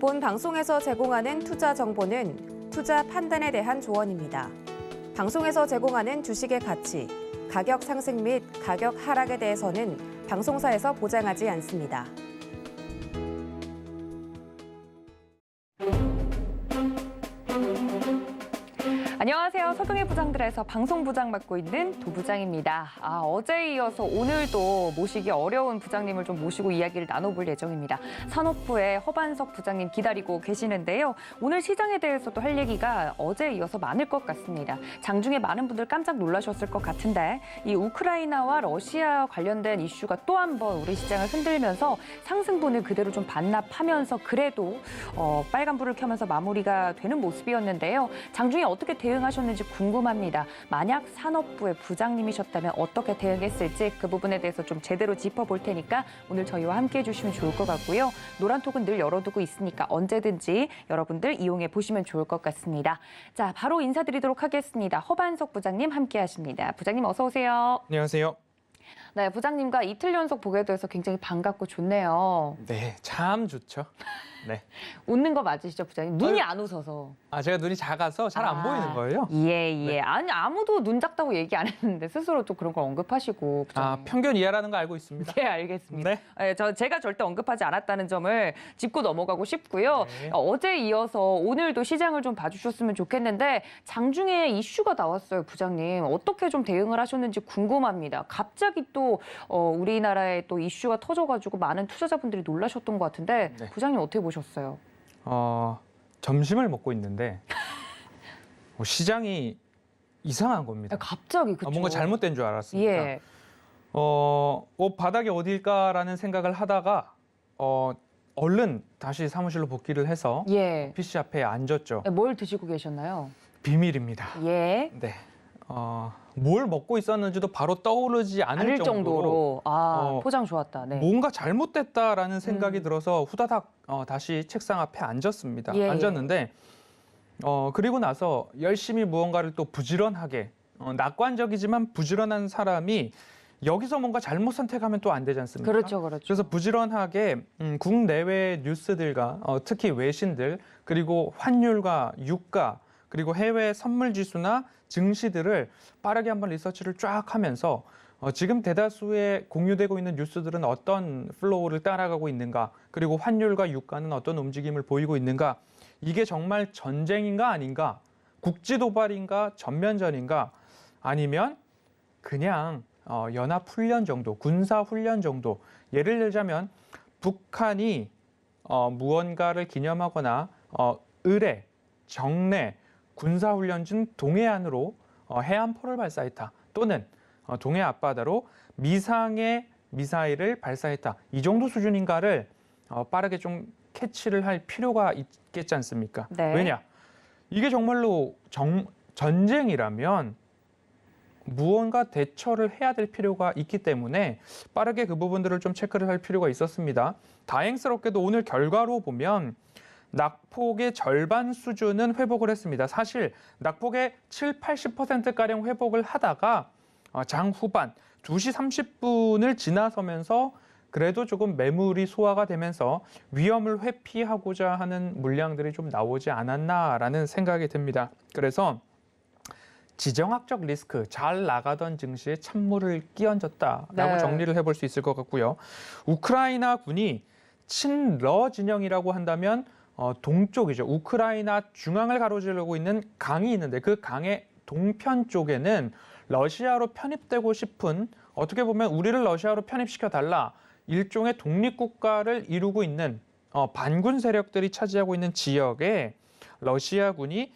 본 방송에서 제공하는 투자 정보는 투자 판단에 대한 조언입니다. 방송에서 제공하는 주식의 가치, 가격 상승 및 가격 하락에 대해서는 방송사에서 보장하지 않습니다. 안녕하세요. 서동의 부장들에서 방송 부장 맡고 있는 도 부장입니다. 어제에 이어서 오늘도 모시기 어려운 부장님을 좀 모시고 이야기를 나눠볼 예정입니다. 산업부의 허반석 부장님 기다리고 계시는데요. 오늘 시장에 대해서도 할 얘기가 어제에 이어서 많을 것 같습니다. 장중에 많은 분들 깜짝 놀라셨을 것 같은데 이 우크라이나와 러시아 관련된 이슈가 또 한 번 우리 시장을 흔들면서 상승분을 그대로 좀 반납하면서 그래도 빨간불을 켜면서 마무리가 되는 모습이었는데요. 장중에 어떻게 대응하셨는지 궁금합니다. 만약 산업부의 부장님이셨다면 어떻게 대응했을지 그 부분에 대해서 좀 제대로 짚어볼 테니까 오늘 저희와 함께해 주시면 좋을 것 같고요. 노란톡은 늘 열어두고 있으니까 언제든지 여러분들 이용해 보시면 좋을 것 같습니다. 자, 바로 인사드리도록 하겠습니다. 허반석 부장님 함께하십니다. 부장님 어서 오세요. 안녕하세요. 네, 부장님과 이틀 연속 보게 돼서 굉장히 반갑고 좋네요. 네, 참 좋죠. 네. 웃는 거 맞으시죠, 부장님? 눈이 안 웃어서. 제가 눈이 작아서 잘 안 보이는 거예요. 예. 네. 아니, 아무도 눈 작다고 얘기 안 했는데 스스로 또 그런 걸 언급하시고. 부장님. 편견 이해라는 거 알고 있습니다. 네, 알겠습니다. 네. 제가 절대 언급하지 않았다는 점을 짚고 넘어가고 싶고요. 네. 어제 이어서 오늘도 시장을 좀 봐주셨으면 좋겠는데 장중에 이슈가 나왔어요, 부장님. 어떻게 좀 대응을 하셨는지 궁금합니다. 갑자기 또 우리나라에 또 이슈가 터져가지고 많은 투자자분들이 놀라셨던 것 같은데 네. 부장님 어떻게 보셨어요? 점심을 먹고 있는데 시장이 이상한 겁니다. 갑자기 그쵸? 뭔가 잘못된 줄 알았습니다. 예. 바닥이 어딜까라는 생각을 하다가 얼른 다시 사무실로 복귀를 해서 예. PC 앞에 앉았죠. 뭘 드시고 계셨나요? 비밀입니다. 예. 네. 뭘 먹고 있었는지도 바로 떠오르지 않을 정도로 포장 좋았다. 네. 뭔가 잘못됐다라는 생각이 들어서 후다닥 다시 책상 앞에 앉았습니다. 예. 앉았는데 그리고 나서 열심히 무언가를 또 부지런하게 낙관적이지만 부지런한 사람이 여기서 뭔가 잘못 선택하면 또 안 되지 않습니까? 그렇죠. 그래서 부지런하게 국내외 뉴스들과 특히 외신들 그리고 환율과 유가 그리고 해외 선물 지수나 증시들을 빠르게 한번 리서치를 쫙 하면서 지금 대다수의 공유되고 있는 뉴스들은 어떤 플로우를 따라가고 있는가, 그리고 환율과 유가는 어떤 움직임을 보이고 있는가, 이게 정말 전쟁인가 아닌가, 국지 도발인가 전면전인가, 아니면 그냥 연합훈련 정도, 군사훈련 정도. 예를 들자면 북한이 무언가를 기념하거나 의례, 정례, 군사훈련 중 동해안으로 해안포를 발사했다. 또는 동해 앞바다로 미상의 미사일을 발사했다. 이 정도 수준인가를 빠르게 좀 캐치를 할 필요가 있겠지 않습니까? 네. 왜냐? 이게 정말로 전쟁이라면 무언가 대처를 해야 될 필요가 있기 때문에 빠르게 그 부분들을 좀 체크를 할 필요가 있었습니다. 다행스럽게도 오늘 결과로 보면 낙폭의 절반 수준은 회복을 했습니다. 사실 낙폭의 80%가량 회복을 하다가 장 후반 2시 30분을 지나서면서 그래도 조금 매물이 소화가 되면서 위험을 회피하고자 하는 물량들이 좀 나오지 않았나라는 생각이 듭니다. 그래서 지정학적 리스크, 잘 나가던 증시에 찬물을 끼얹었다라고 네. 정리를 해볼 수 있을 것 같고요. 우크라이나 군이 친러 진영이라고 한다면 동쪽이죠. 우크라이나 중앙을 가로지르고 있는 강이 있는데 그 강의 동편 쪽에는 러시아로 편입되고 싶은, 어떻게 보면 우리를 러시아로 편입시켜달라, 일종의 독립국가를 이루고 있는 반군 세력들이 차지하고 있는 지역에 러시아군이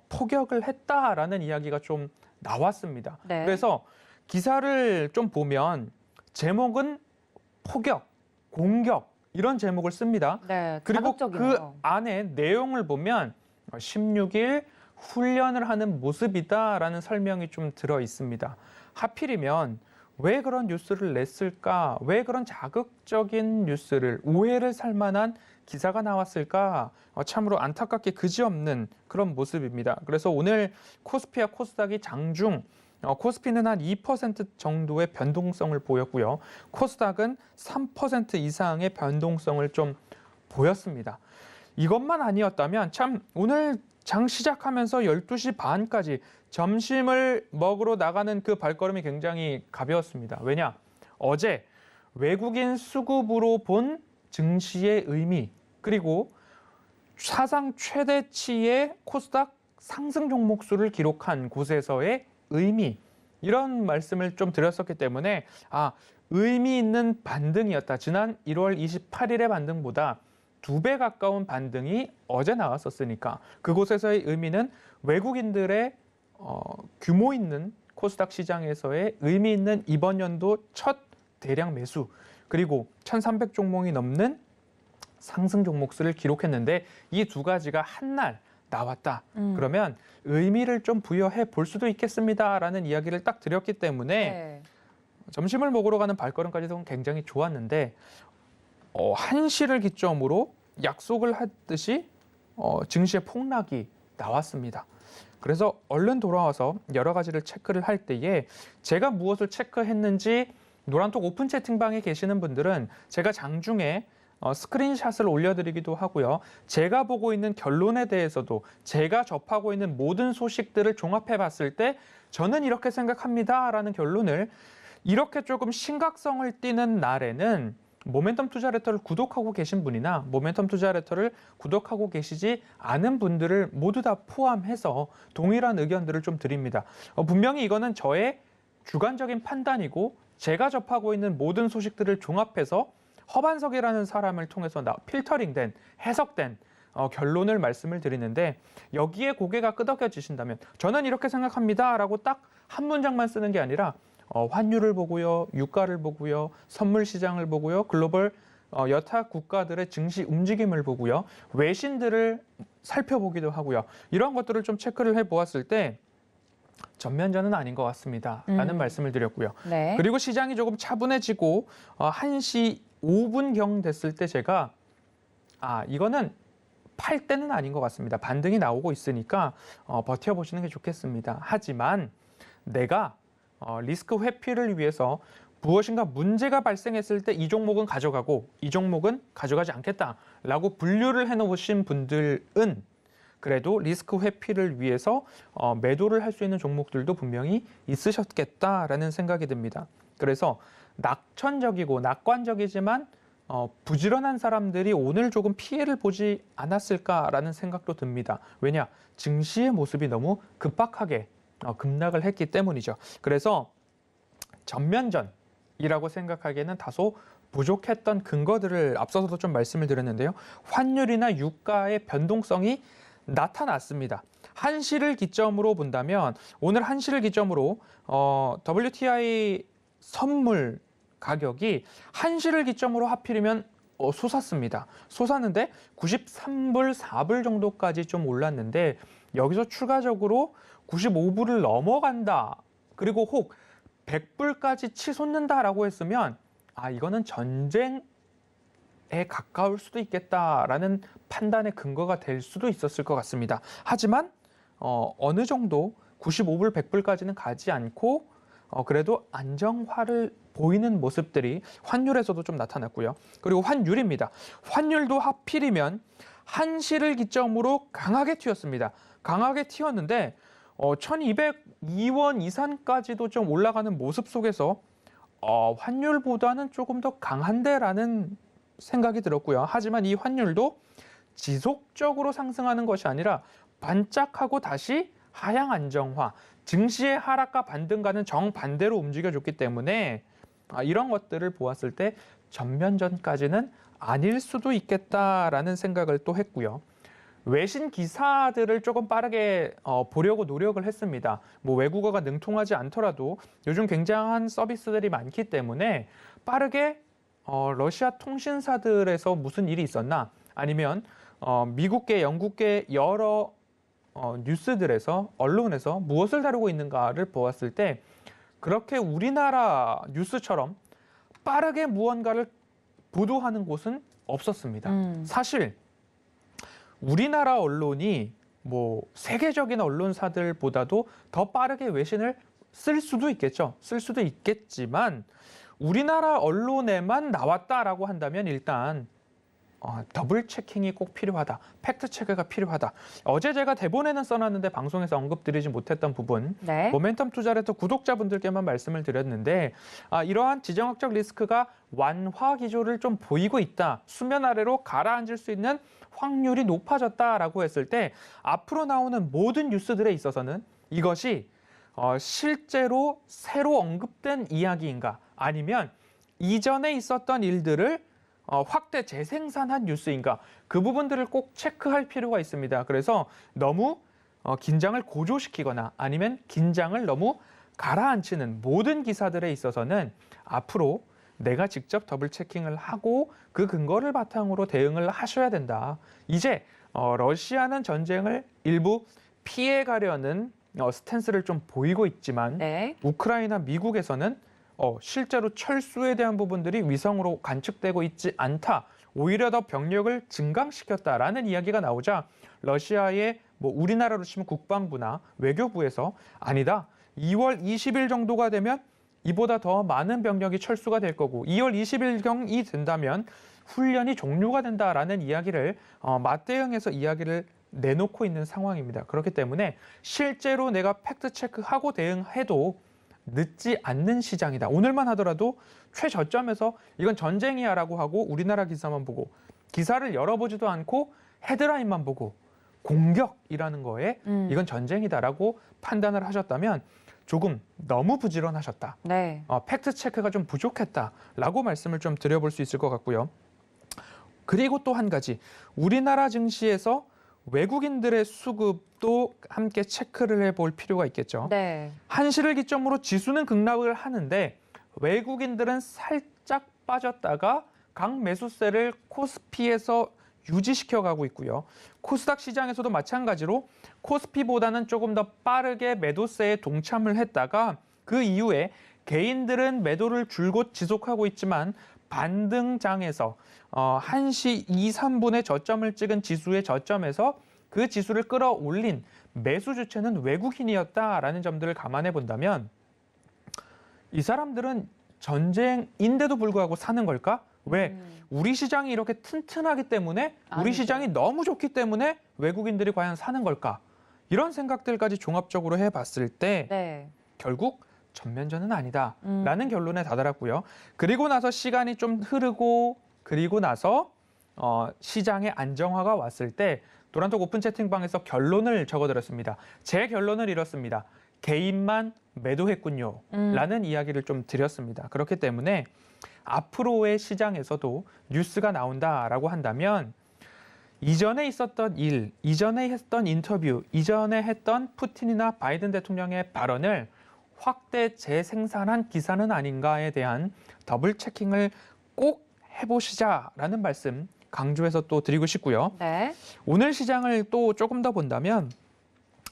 포격을 했다라는 이야기가 좀 나왔습니다. 네. 그래서 기사를 좀 보면 제목은 포격, 공격 이런 제목을 씁니다. 네, 그리고 자극적이네요. 그 안에 내용을 보면 16일 훈련을 하는 모습이다라는 설명이 좀 들어 있습니다. 하필이면 왜 그런 뉴스를 냈을까? 왜 그런 자극적인 뉴스를, 오해를 살 만한 기사가 나왔을까? 참으로 안타깝게 그지없는 그런 모습입니다. 그래서 오늘 코스피와 코스닥이 장중, 코스피는 한 2% 정도의 변동성을 보였고요. 코스닥은 3% 이상의 변동성을 좀 보였습니다. 이것만 아니었다면 참 오늘 장 시작하면서 12시 반까지 점심을 먹으러 나가는 그 발걸음이 굉장히 가벼웠습니다. 왜냐? 어제 외국인 수급으로 본 증시의 의미, 그리고 사상 최대치의 코스닥 상승 종목 수를 기록한 곳에서의 의미, 이런 말씀을 좀 드렸었기 때문에 의미 있는 반등이었다. 지난 1월 28일의 반등보다 2배 가까운 반등이 어제 나왔었으니까 그곳에서의 의미는 외국인들의 규모 있는 코스닥 시장에서의 의미 있는 이번 연도 첫 대량 매수, 그리고 1,300 종목이 넘는 상승 종목 수를 기록했는데 이 두 가지가 한날 나왔다. 그러면 의미를 좀 부여해 볼 수도 있겠습니다라는 이야기를 딱 드렸기 때문에 네. 점심을 먹으러 가는 발걸음까지도 굉장히 좋았는데 1시를 기점으로 약속을 했듯이 증시의 폭락이 나왔습니다. 그래서 얼른 돌아와서 여러 가지를 체크를 할 때에 제가 무엇을 체크했는지 노란톡 오픈 채팅방에 계시는 분들은 제가 장중에 스크린샷을 올려드리기도 하고요. 제가 보고 있는 결론에 대해서도 제가 접하고 있는 모든 소식들을 종합해 봤을 때 저는 이렇게 생각합니다라는 결론을 이렇게 조금 심각성을 띠는 날에는 모멘텀 투자 레터를 구독하고 계신 분이나 모멘텀 투자 레터를 구독하고 계시지 않은 분들을 모두 다 포함해서 동일한 의견들을 좀 드립니다. 분명히 이거는 저의 주관적인 판단이고 제가 접하고 있는 모든 소식들을 종합해서 허반석이라는 사람을 통해서 필터링된, 해석된 결론을 말씀을 드리는데 여기에 고개가 끄덕여지신다면 저는 이렇게 생각합니다라고 딱 한 문장만 쓰는 게 아니라 환율을 보고요, 유가를 보고요, 선물 시장을 보고요, 글로벌 여타 국가들의 증시 움직임을 보고요, 외신들을 살펴보기도 하고요. 이런 것들을 좀 체크를 해보았을 때 전면전은 아닌 것 같습니다. 라는 말씀을 드렸고요. 네. 그리고 시장이 조금 차분해지고 1시 5분경 됐을 때 제가 이거는 팔 때는 아닌 것 같습니다. 반등이 나오고 있으니까 버텨보시는 게 좋겠습니다. 하지만 내가 리스크 회피를 위해서 무엇인가 문제가 발생했을 때 이 종목은 가져가고 이 종목은 가져가지 않겠다라고 분류를 해놓으신 분들은 그래도 리스크 회피를 위해서 매도를 할 수 있는 종목들도 분명히 있으셨겠다라는 생각이 듭니다. 그래서 낙천적이고 낙관적이지만 부지런한 사람들이 오늘 조금 피해를 보지 않았을까라는 생각도 듭니다. 왜냐? 증시의 모습이 너무 급박하게 급락을 했기 때문이죠. 그래서 전면전이라고 생각하기에는 다소 부족했던 근거들을 앞서서도 좀 말씀을 드렸는데요. 환율이나 유가의 변동성이 나타났습니다. 한시를 기점으로 본다면 오늘 한시를 기점으로 WTI 선물 가격이 한시를 기점으로 하필이면 솟았습니다. 솟았는데 93불, 4불 정도까지 좀 올랐는데 여기서 추가적으로 95불을 넘어간다. 그리고 혹 100불까지 치솟는다라고 했으면 이거는 전쟁에 가까울 수도 있겠다라는 판단의 근거가 될 수도 있었을 것 같습니다. 하지만 어느 정도 95불, 100불까지는 가지 않고 그래도 안정화를 보이는 모습들이 환율에서도 좀 나타났고요. 그리고 환율입니다. 환율도 하필이면 한시를 기점으로 강하게 튀었습니다. 강하게 튀었는데 1202원 이상까지도 좀 올라가는 모습 속에서 환율보다는 조금 더 강한데라는 생각이 들었고요. 하지만 이 환율도 지속적으로 상승하는 것이 아니라 반짝하고 다시 하향 안정화, 증시의 하락과 반등과는 정반대로 움직여줬기 때문에 이런 것들을 보았을 때 전면전까지는 아닐 수도 있겠다라는 생각을 또 했고요. 외신 기사들을 조금 빠르게 보려고 노력을 했습니다. 외국어가 능통하지 않더라도 요즘 굉장한 서비스들이 많기 때문에 빠르게 러시아 통신사들에서 무슨 일이 있었나, 아니면 미국계, 영국계 여러 뉴스들에서, 언론에서 무엇을 다루고 있는가를 보았을 때 그렇게 우리나라 뉴스처럼 빠르게 무언가를 보도하는 곳은 없었습니다. 사실 우리나라 언론이 세계적인 언론사들보다도 더 빠르게 외신을 쓸 수도 있겠죠. 쓸 수도 있겠지만 우리나라 언론에만 나왔다라고 한다면 일단 더블 체킹이 꼭 필요하다. 팩트 체크가 필요하다. 어제 제가 대본에는 써놨는데 방송에서 언급드리지 못했던 부분. 네. 모멘텀 투자레터 구독자분들께만 말씀을 드렸는데 이러한 지정학적 리스크가 완화 기조를 좀 보이고 있다. 수면 아래로 가라앉을 수 있는 확률이 높아졌다라고 했을 때 앞으로 나오는 모든 뉴스들에 있어서는 이것이 실제로 새로 언급된 이야기인가 아니면 이전에 있었던 일들을 확대 재생산한 뉴스인가 그 부분들을 꼭 체크할 필요가 있습니다. 그래서 너무 긴장을 고조시키거나 아니면 긴장을 너무 가라앉히는 모든 기사들에 있어서는 앞으로 내가 직접 더블 체킹을 하고 그 근거를 바탕으로 대응을 하셔야 된다. 이제 러시아는 전쟁을 일부 피해가려는 스탠스를 좀 보이고 있지만 네. 우크라이나 미국에서는 실제로 철수에 대한 부분들이 위성으로 관측되고 있지 않다. 오히려 더 병력을 증강시켰다라는 이야기가 나오자 러시아의 우리나라로 치면 국방부나 외교부에서 아니다. 2월 20일 정도가 되면 이보다 더 많은 병력이 철수가 될 거고 2월 20일경이 된다면 훈련이 종료가 된다라는 이야기를 맞대응해서 이야기를 내놓고 있는 상황입니다. 그렇기 때문에 실제로 내가 팩트 체크하고 대응해도 늦지 않는 시장이다. 오늘만 하더라도 최저점에서 이건 전쟁이야라고 하고 우리나라 기사만 보고 기사를 열어보지도 않고 헤드라인만 보고 공격이라는 거에 이건 전쟁이다라고 판단을 하셨다면 조금 너무 부지런하셨다. 네. 팩트 체크가 좀 부족했다라고 말씀을 좀 드려볼 수 있을 것 같고요. 그리고 또 한 가지 우리나라 증시에서 외국인들의 수급도 함께 체크를 해볼 필요가 있겠죠. 네. 한시를 기점으로 지수는 급락을 하는데 외국인들은 살짝 빠졌다가 강매수세를 코스피에서 유지시켜가고 있고요. 코스닥 시장에서도 마찬가지로 코스피보다는 조금 더 빠르게 매도세에 동참을 했다가 그 이후에 개인들은 매도를 줄곧 지속하고 있지만 반등장에서 1시 2, 3분의 저점을 찍은 지수의 저점에서 그 지수를 끌어올린 매수 주체는 외국인이었다라는 점들을 감안해 본다면 이 사람들은 전쟁인데도 불구하고 사는 걸까? 왜? 우리 시장이 이렇게 튼튼하기 때문에 우리 아니죠. 시장이 너무 좋기 때문에 외국인들이 과연 사는 걸까? 이런 생각들까지 종합적으로 해봤을 때 네. 결국 전면전은 아니다라는 결론에 다다랐고요. 그리고 나서 시간이 좀 흐르고 그리고 나서 시장의 안정화가 왔을 때 노란톡 오픈 채팅방에서 결론을 적어드렸습니다. 제 결론을 이렇습니다. 개인만 매도했군요. 라는 이야기를 좀 드렸습니다. 그렇기 때문에 앞으로의 시장에서도 뉴스가 나온다라고 한다면 이전에 있었던 일, 이전에 했던 인터뷰, 이전에 했던 푸틴이나 바이든 대통령의 발언을 확대 재생산한 기사는 아닌가에 대한 더블 체킹을 꼭 해보시자라는 말씀 강조해서 또 드리고 싶고요. 네. 오늘 시장을 또 조금 더 본다면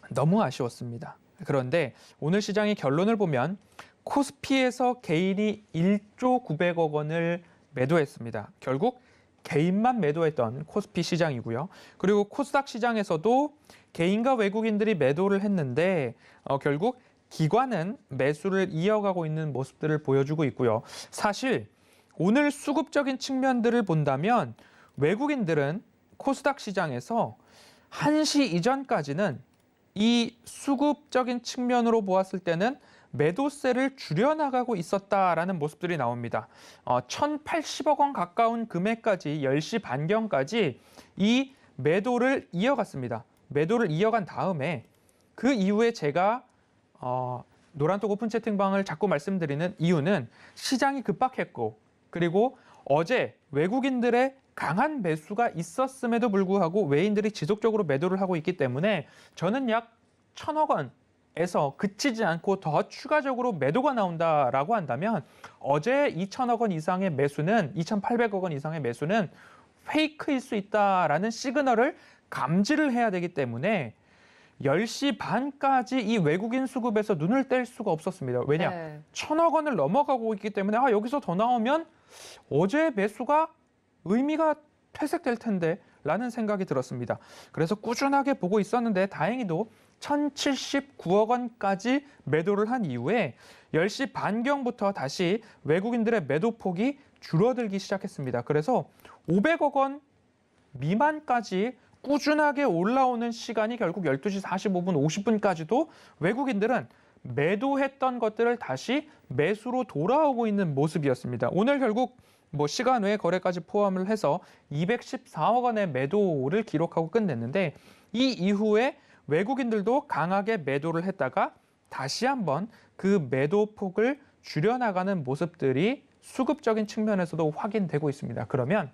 너무 아쉬웠습니다. 그런데 오늘 시장의 결론을 보면 코스피에서 개인이 1조 900억 원을 매도했습니다. 결국 개인만 매도했던 코스피 시장이고요. 그리고 코스닥 시장에서도 개인과 외국인들이 매도를 했는데 결국 기관은 매수를 이어가고 있는 모습들을 보여주고 있고요. 사실 오늘 수급적인 측면들을 본다면 외국인들은 코스닥 시장에서 1시 이전까지는 이 수급적인 측면으로 보았을 때는 매도세를 줄여나가고 있었다라는 모습들이 나옵니다. 1,080억 원 가까운 금액까지 10시 반경까지 이 매도를 이어갔습니다. 매도를 이어간 다음에 그 이후에 제가 노란톡 오픈 채팅방을 자꾸 말씀드리는 이유는 시장이 급박했고 그리고 어제 외국인들의 강한 매수가 있었음에도 불구하고 외인들이 지속적으로 매도를 하고 있기 때문에 저는 약 1,000억 원에서 그치지 않고 더 추가적으로 매도가 나온다라고 한다면 어제 2,000억 원 이상의 매수는 2,800억 원 이상의 매수는 페이크일 수 있다라는 시그널을 감지를 해야 되기 때문에 10시 반까지 이 외국인 수급에서 눈을 뗄 수가 없었습니다. 왜냐? 네. 1,000억 원을 넘어가고 있기 때문에 여기서 더 나오면 어제 매수가 의미가 퇴색될 텐데 라는 생각이 들었습니다. 그래서 꾸준하게 보고 있었는데 다행히도 1,079억 원까지 매도를 한 이후에 10시 반경부터 다시 외국인들의 매도 폭이 줄어들기 시작했습니다. 그래서 500억 원 미만까지 꾸준하게 올라오는 시간이 결국 12시 45분, 50분까지도 외국인들은 매도했던 것들을 다시 매수로 돌아오고 있는 모습이었습니다. 오늘 결국 시간 외 거래까지 포함을 해서 214억 원의 매도를 기록하고 끝냈는데 이 이후에 외국인들도 강하게 매도를 했다가 다시 한번 그 매도 폭을 줄여나가는 모습들이 수급적인 측면에서도 확인되고 있습니다. 그러면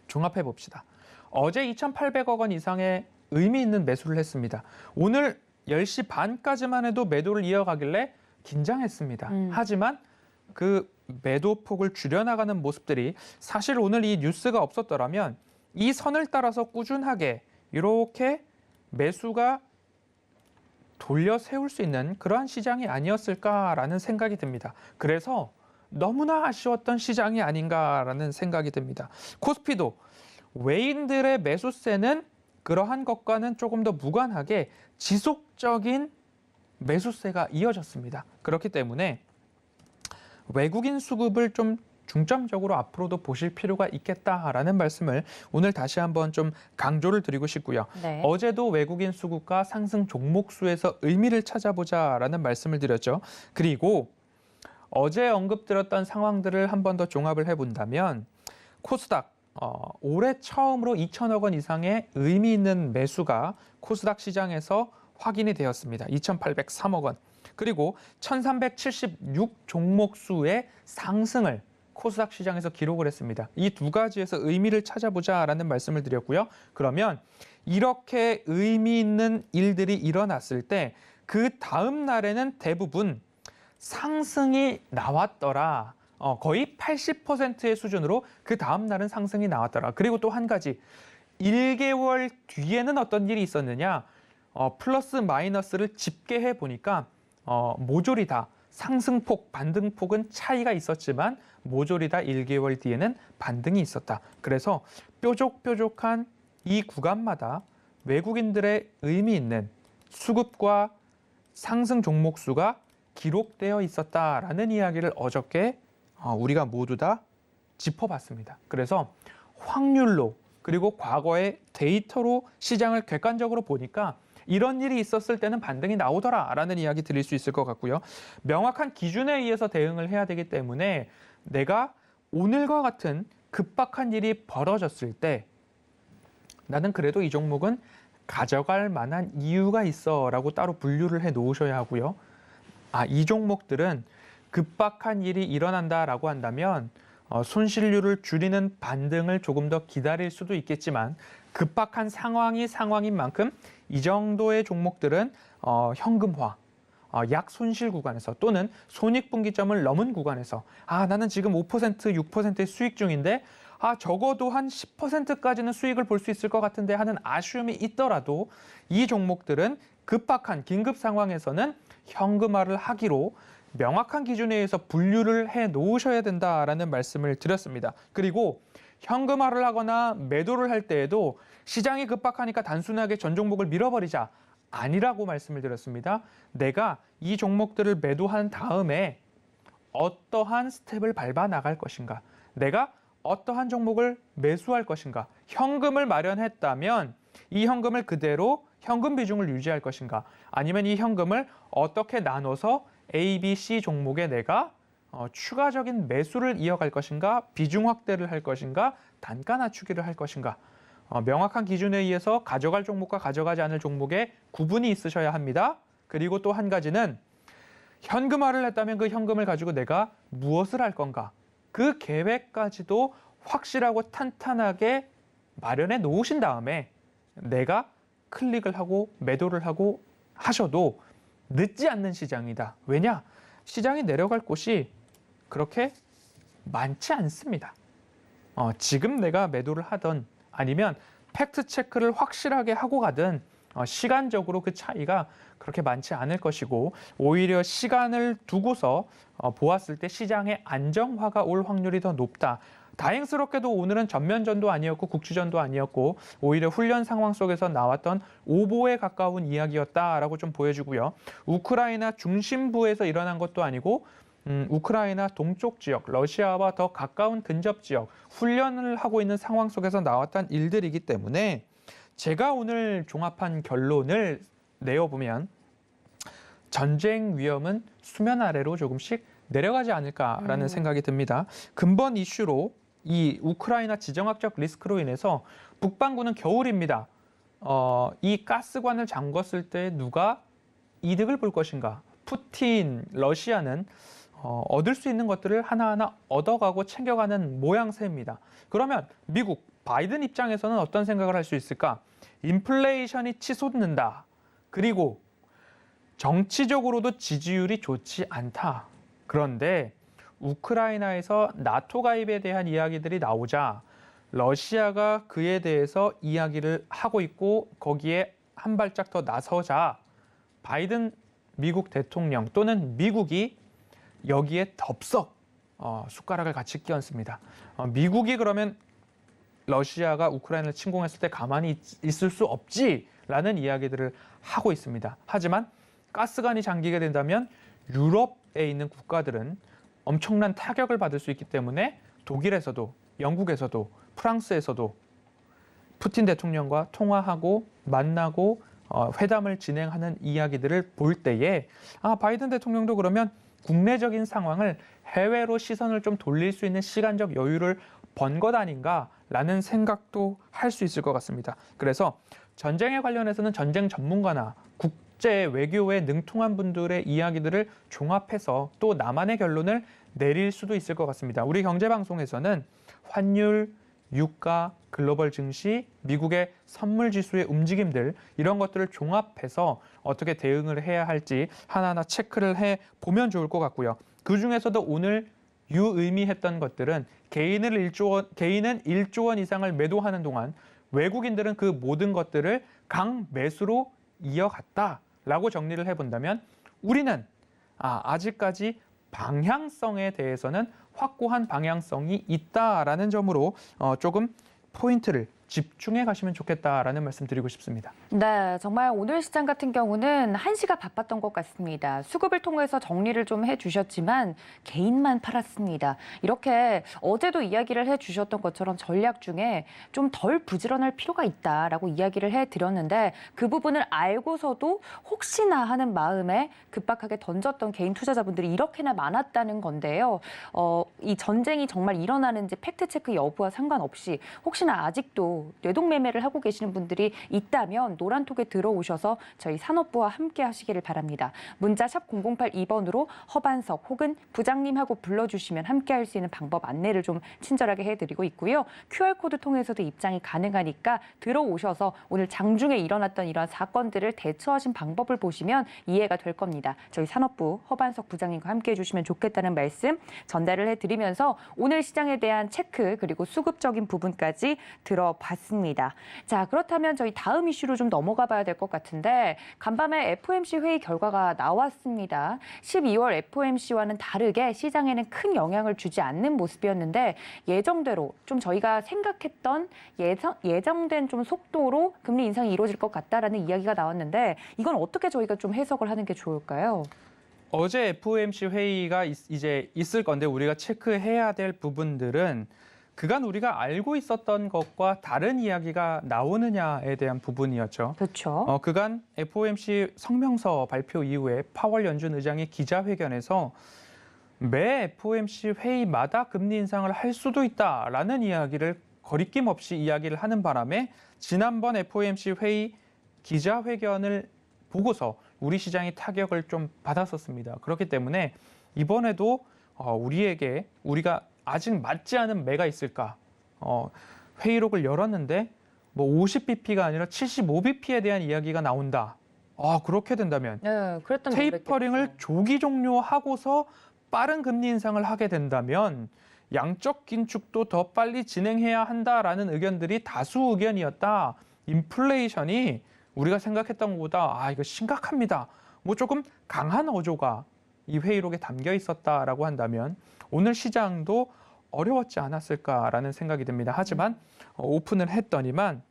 종합해 봅시다. 어제 2,800억 원 이상의 의미 있는 매수를 했습니다. 오늘 10시 반까지만 해도 매도를 이어가길래 긴장했습니다. 하지만 그 매도 폭을 줄여나가는 모습들이 사실 오늘 이 뉴스가 없었더라면 이 선을 따라서 꾸준하게 이렇게 매수가 돌려 세울 수 있는 그러한 시장이 아니었을까라는 생각이 듭니다. 그래서 너무나 아쉬웠던 시장이 아닌가라는 생각이 듭니다. 코스피도 외인들의 매수세는 그러한 것과는 조금 더 무관하게 지속적인 매수세가 이어졌습니다. 그렇기 때문에 외국인 수급을 좀 중점적으로 앞으로도 보실 필요가 있겠다라는 말씀을 오늘 다시 한번 좀 강조를 드리고 싶고요. 네. 어제도 외국인 수급과 상승 종목 수에서 의미를 찾아보자라는 말씀을 드렸죠. 그리고 어제 언급드렸던 상황들을 한 번 더 종합을 해본다면 코스닥 올해 처음으로 2천억 원 이상의 의미 있는 매수가 코스닥 시장에서 확인이 되었습니다. 2,803억 원. 그리고 1,376 종목 수의 상승을 코스닥 시장에서 기록을 했습니다. 이 두 가지에서 의미를 찾아보자라는 말씀을 드렸고요. 그러면 이렇게 의미 있는 일들이 일어났을 때 그 다음 날에는 대부분 상승이 나왔더라. 거의 80%의 수준으로 그 다음 날은 상승이 나왔더라. 그리고 또 한 가지 1개월 뒤에는 어떤 일이 있었느냐. 플러스 마이너스를 집계해 보니까 모조리 다 상승폭, 반등폭은 차이가 있었지만 모조리 다 1개월 뒤에는 반등이 있었다. 그래서 뾰족뾰족한 이 구간마다 외국인들의 의미 있는 수급과 상승 종목 수가 기록되어 있었다라는 이야기를 어저께 우리가 모두 다 짚어봤습니다. 그래서 확률로 그리고 과거의 데이터로 시장을 객관적으로 보니까 이런 일이 있었을 때는 반등이 나오더라라는 이야기 드릴 수 있을 것 같고요. 명확한 기준에 의해서 대응을 해야 되기 때문에 내가 오늘과 같은 급박한 일이 벌어졌을 때 나는 그래도 이 종목은 가져갈 만한 이유가 있어라고 따로 분류를 해 놓으셔야 하고요. 이 종목들은 급박한 일이 일어난다라고 한다면 손실률을 줄이는 반등을 조금 더 기다릴 수도 있겠지만 급박한 상황인 만큼 이 정도의 종목들은 현금화, 약 손실 구간에서 또는 손익분기점을 넘은 구간에서 나는 지금 5%, 6%의 수익 중인데 적어도 한 10%까지는 수익을 볼 수 있을 것 같은데 하는 아쉬움이 있더라도 이 종목들은 급박한 긴급 상황에서는 현금화를 하기로 명확한 기준에 의해서 분류를 해 놓으셔야 된다라는 말씀을 드렸습니다. 그리고 현금화를 하거나 매도를 할 때에도 시장이 급박하니까 단순하게 전 종목을 밀어버리자 아니라고 말씀을 드렸습니다. 내가 이 종목들을 매도한 다음에 어떠한 스텝을 밟아 나갈 것인가, 내가 어떠한 종목을 매수할 것인가, 현금을 마련했다면 이 현금을 그대로 현금 비중을 유지할 것인가, 아니면 이 현금을 어떻게 나눠서 A, B, C 종목에 내가 추가적인 매수를 이어갈 것인가, 비중 확대를 할 것인가, 단가 낮추기를 할 것인가, 명확한 기준에 의해서 가져갈 종목과 가져가지 않을 종목에 구분이 있으셔야 합니다. 그리고 또 한 가지는 현금화를 했다면 그 현금을 가지고 내가 무엇을 할 건가, 그 계획까지도 확실하고 탄탄하게 마련해 놓으신 다음에 내가 클릭을 하고 매도를 하고 하셔도 늦지 않는 시장이다. 왜냐? 시장이 내려갈 곳이 그렇게 많지 않습니다. 지금 내가 매도를 하든 아니면 팩트 체크를 확실하게 하고 가든 시간적으로 그 차이가 그렇게 많지 않을 것이고 오히려 시간을 두고서 보았을 때 시장의 안정화가 올 확률이 더 높다. 다행스럽게도 오늘은 전면전도 아니었고 국지전도 아니었고 오히려 훈련 상황 속에서 나왔던 오보에 가까운 이야기였다라고 좀 보여주고요. 우크라이나 중심부에서 일어난 것도 아니고 우크라이나 동쪽 지역, 러시아와 더 가까운 근접 지역 훈련을 하고 있는 상황 속에서 나왔던 일들이기 때문에 제가 오늘 종합한 결론을 내어보면 전쟁 위험은 수면 아래로 조금씩 내려가지 않을까라는 생각이 듭니다. 근본 이슈로 이 우크라이나 지정학적 리스크로 인해서 북반구는 겨울입니다. 이 가스관을 잠궜을 때 누가 이득을 볼 것인가? 푸틴, 러시아는 얻을 수 있는 것들을 하나하나 얻어가고 챙겨가는 모양새입니다. 그러면 미국, 바이든 입장에서는 어떤 생각을 할 수 있을까? 인플레이션이 치솟는다. 그리고 정치적으로도 지지율이 좋지 않다. 그런데 우크라이나에서 나토 가입에 대한 이야기들이 나오자 러시아가 그에 대해서 이야기를 하고 있고 거기에 한 발짝 더 나서자 바이든 미국 대통령 또는 미국이 여기에 덥석 숟가락을 같이 끼얹습니다. 미국이 그러면 러시아가 우크라이나를 침공했을 때 가만히 있을 수 없지라는 이야기들을 하고 있습니다. 하지만 가스관이 잠기게 된다면 유럽에 있는 국가들은 엄청난 타격을 받을 수 있기 때문에 독일에서도 영국에서도 프랑스에서도 푸틴 대통령과 통화하고 만나고 회담을 진행하는 이야기들을 볼 때에 바이든 대통령도 그러면 국내적인 상황을 해외로 시선을 좀 돌릴 수 있는 시간적 여유를 번 것 아닌가라는 생각도 할 수 있을 것 같습니다. 그래서 전쟁에 관련해서는 전쟁 전문가나 국제 외교에 능통한 분들의 이야기들을 종합해서 또 나만의 결론을 내릴 수도 있을 것 같습니다. 우리 경제방송에서는 환율, 유가, 글로벌 증시, 미국의 선물 지수의 움직임들 이런 것들을 종합해서 어떻게 대응을 해야 할지 하나하나 체크를 해 보면 좋을 것 같고요. 그 중에서도 오늘 유의미했던 것들은 개인은 1조 원 이상을 매도하는 동안 외국인들은 그 모든 것들을 강매수로 이어갔다라고 정리를 해본다면 우리는 아직까지 방향성에 대해서는 확고한 방향성이 있다라는 점으로 조금 포인트를 집중해 가시면 좋겠다라는 말씀 드리고 싶습니다. 네, 정말 오늘 시장 같은 경우는 한시가 바빴던 것 같습니다. 수급을 통해서 정리를 좀 해주셨지만 개인만 팔았습니다. 이렇게 어제도 이야기를 해주셨던 것처럼 전략 중에 좀 덜 부지런할 필요가 있다라고 이야기를 해드렸는데 그 부분을 알고서도 혹시나 하는 마음에 급박하게 던졌던 개인 투자자분들이 이렇게나 많았다는 건데요. 이 전쟁이 정말 일어나는지 팩트체크 여부와 상관없이 혹시나 아직도 뇌동매매를 하고 계시는 분들이 있다면 노란톡에 들어오셔서 저희 산업부와 함께 하시기를 바랍니다. 문자 샵 0082번으로 허반석 혹은 부장님하고 불러주시면 함께 할 수 있는 방법 안내를 좀 친절하게 해드리고 있고요. QR코드 통해서도 입장이 가능하니까 들어오셔서 오늘 장중에 일어났던 이러한 사건들을 대처하신 방법을 보시면 이해가 될 겁니다. 저희 산업부 허반석 부장님과 함께 해주시면 좋겠다는 말씀 전달을 해드리면서 오늘 시장에 대한 체크 그리고 수급적인 부분까지 들어봤습니다. 자, 그렇다면 저희 다음 이슈로 좀 넘어가 봐야 될 것 같은데 간밤에 FOMC 회의 결과가 나왔습니다. 12월 FOMC와는 다르게 시장에는 큰 영향을 주지 않는 모습이었는데 예정대로 좀 저희가 생각했던 예정된 좀 속도로 금리 인상이 이루어질 것 같다라는 이야기가 나왔는데 이건 어떻게 저희가 좀 해석을 하는 게 좋을까요? 어제 FOMC 회의가 이제 있을 건데 우리가 체크해야 될 부분들은 그간 우리가 알고 있었던 것과 다른 이야기가 나오느냐에 대한 부분이었죠. 그렇죠. 그간 FOMC 성명서 발표 이후에 파월 연준 의장이 기자회견에서 매 FOMC 회의마다 금리 인상을 할 수도 있다라는 이야기를 거리낌 없이 이야기를 하는 바람에 지난번 FOMC 회의 기자회견을 보고서 우리 시장이 타격을 좀 받았었습니다. 그렇기 때문에 이번에도 우리가 아직 맞지 않은 매가 있을까? 회의록을 열었는데 뭐 50bp가 아니라 75bp에 대한 이야기가 나온다. 그렇게 된다면 네, 그랬던 테이퍼링을 조기 종료하고서 빠른 금리 인상을 하게 된다면 양적 긴축도 더 빨리 진행해야 한다라는 의견들이 다수 의견이었다. 인플레이션이 우리가 생각했던 것보다 이거 심각합니다. 뭐 조금 강한 어조가 이 회의록에 담겨 있었다라고 한다면 오늘 시장도 어려웠지 않았을까라는 생각이 듭니다. 하지만 오픈을 했더니만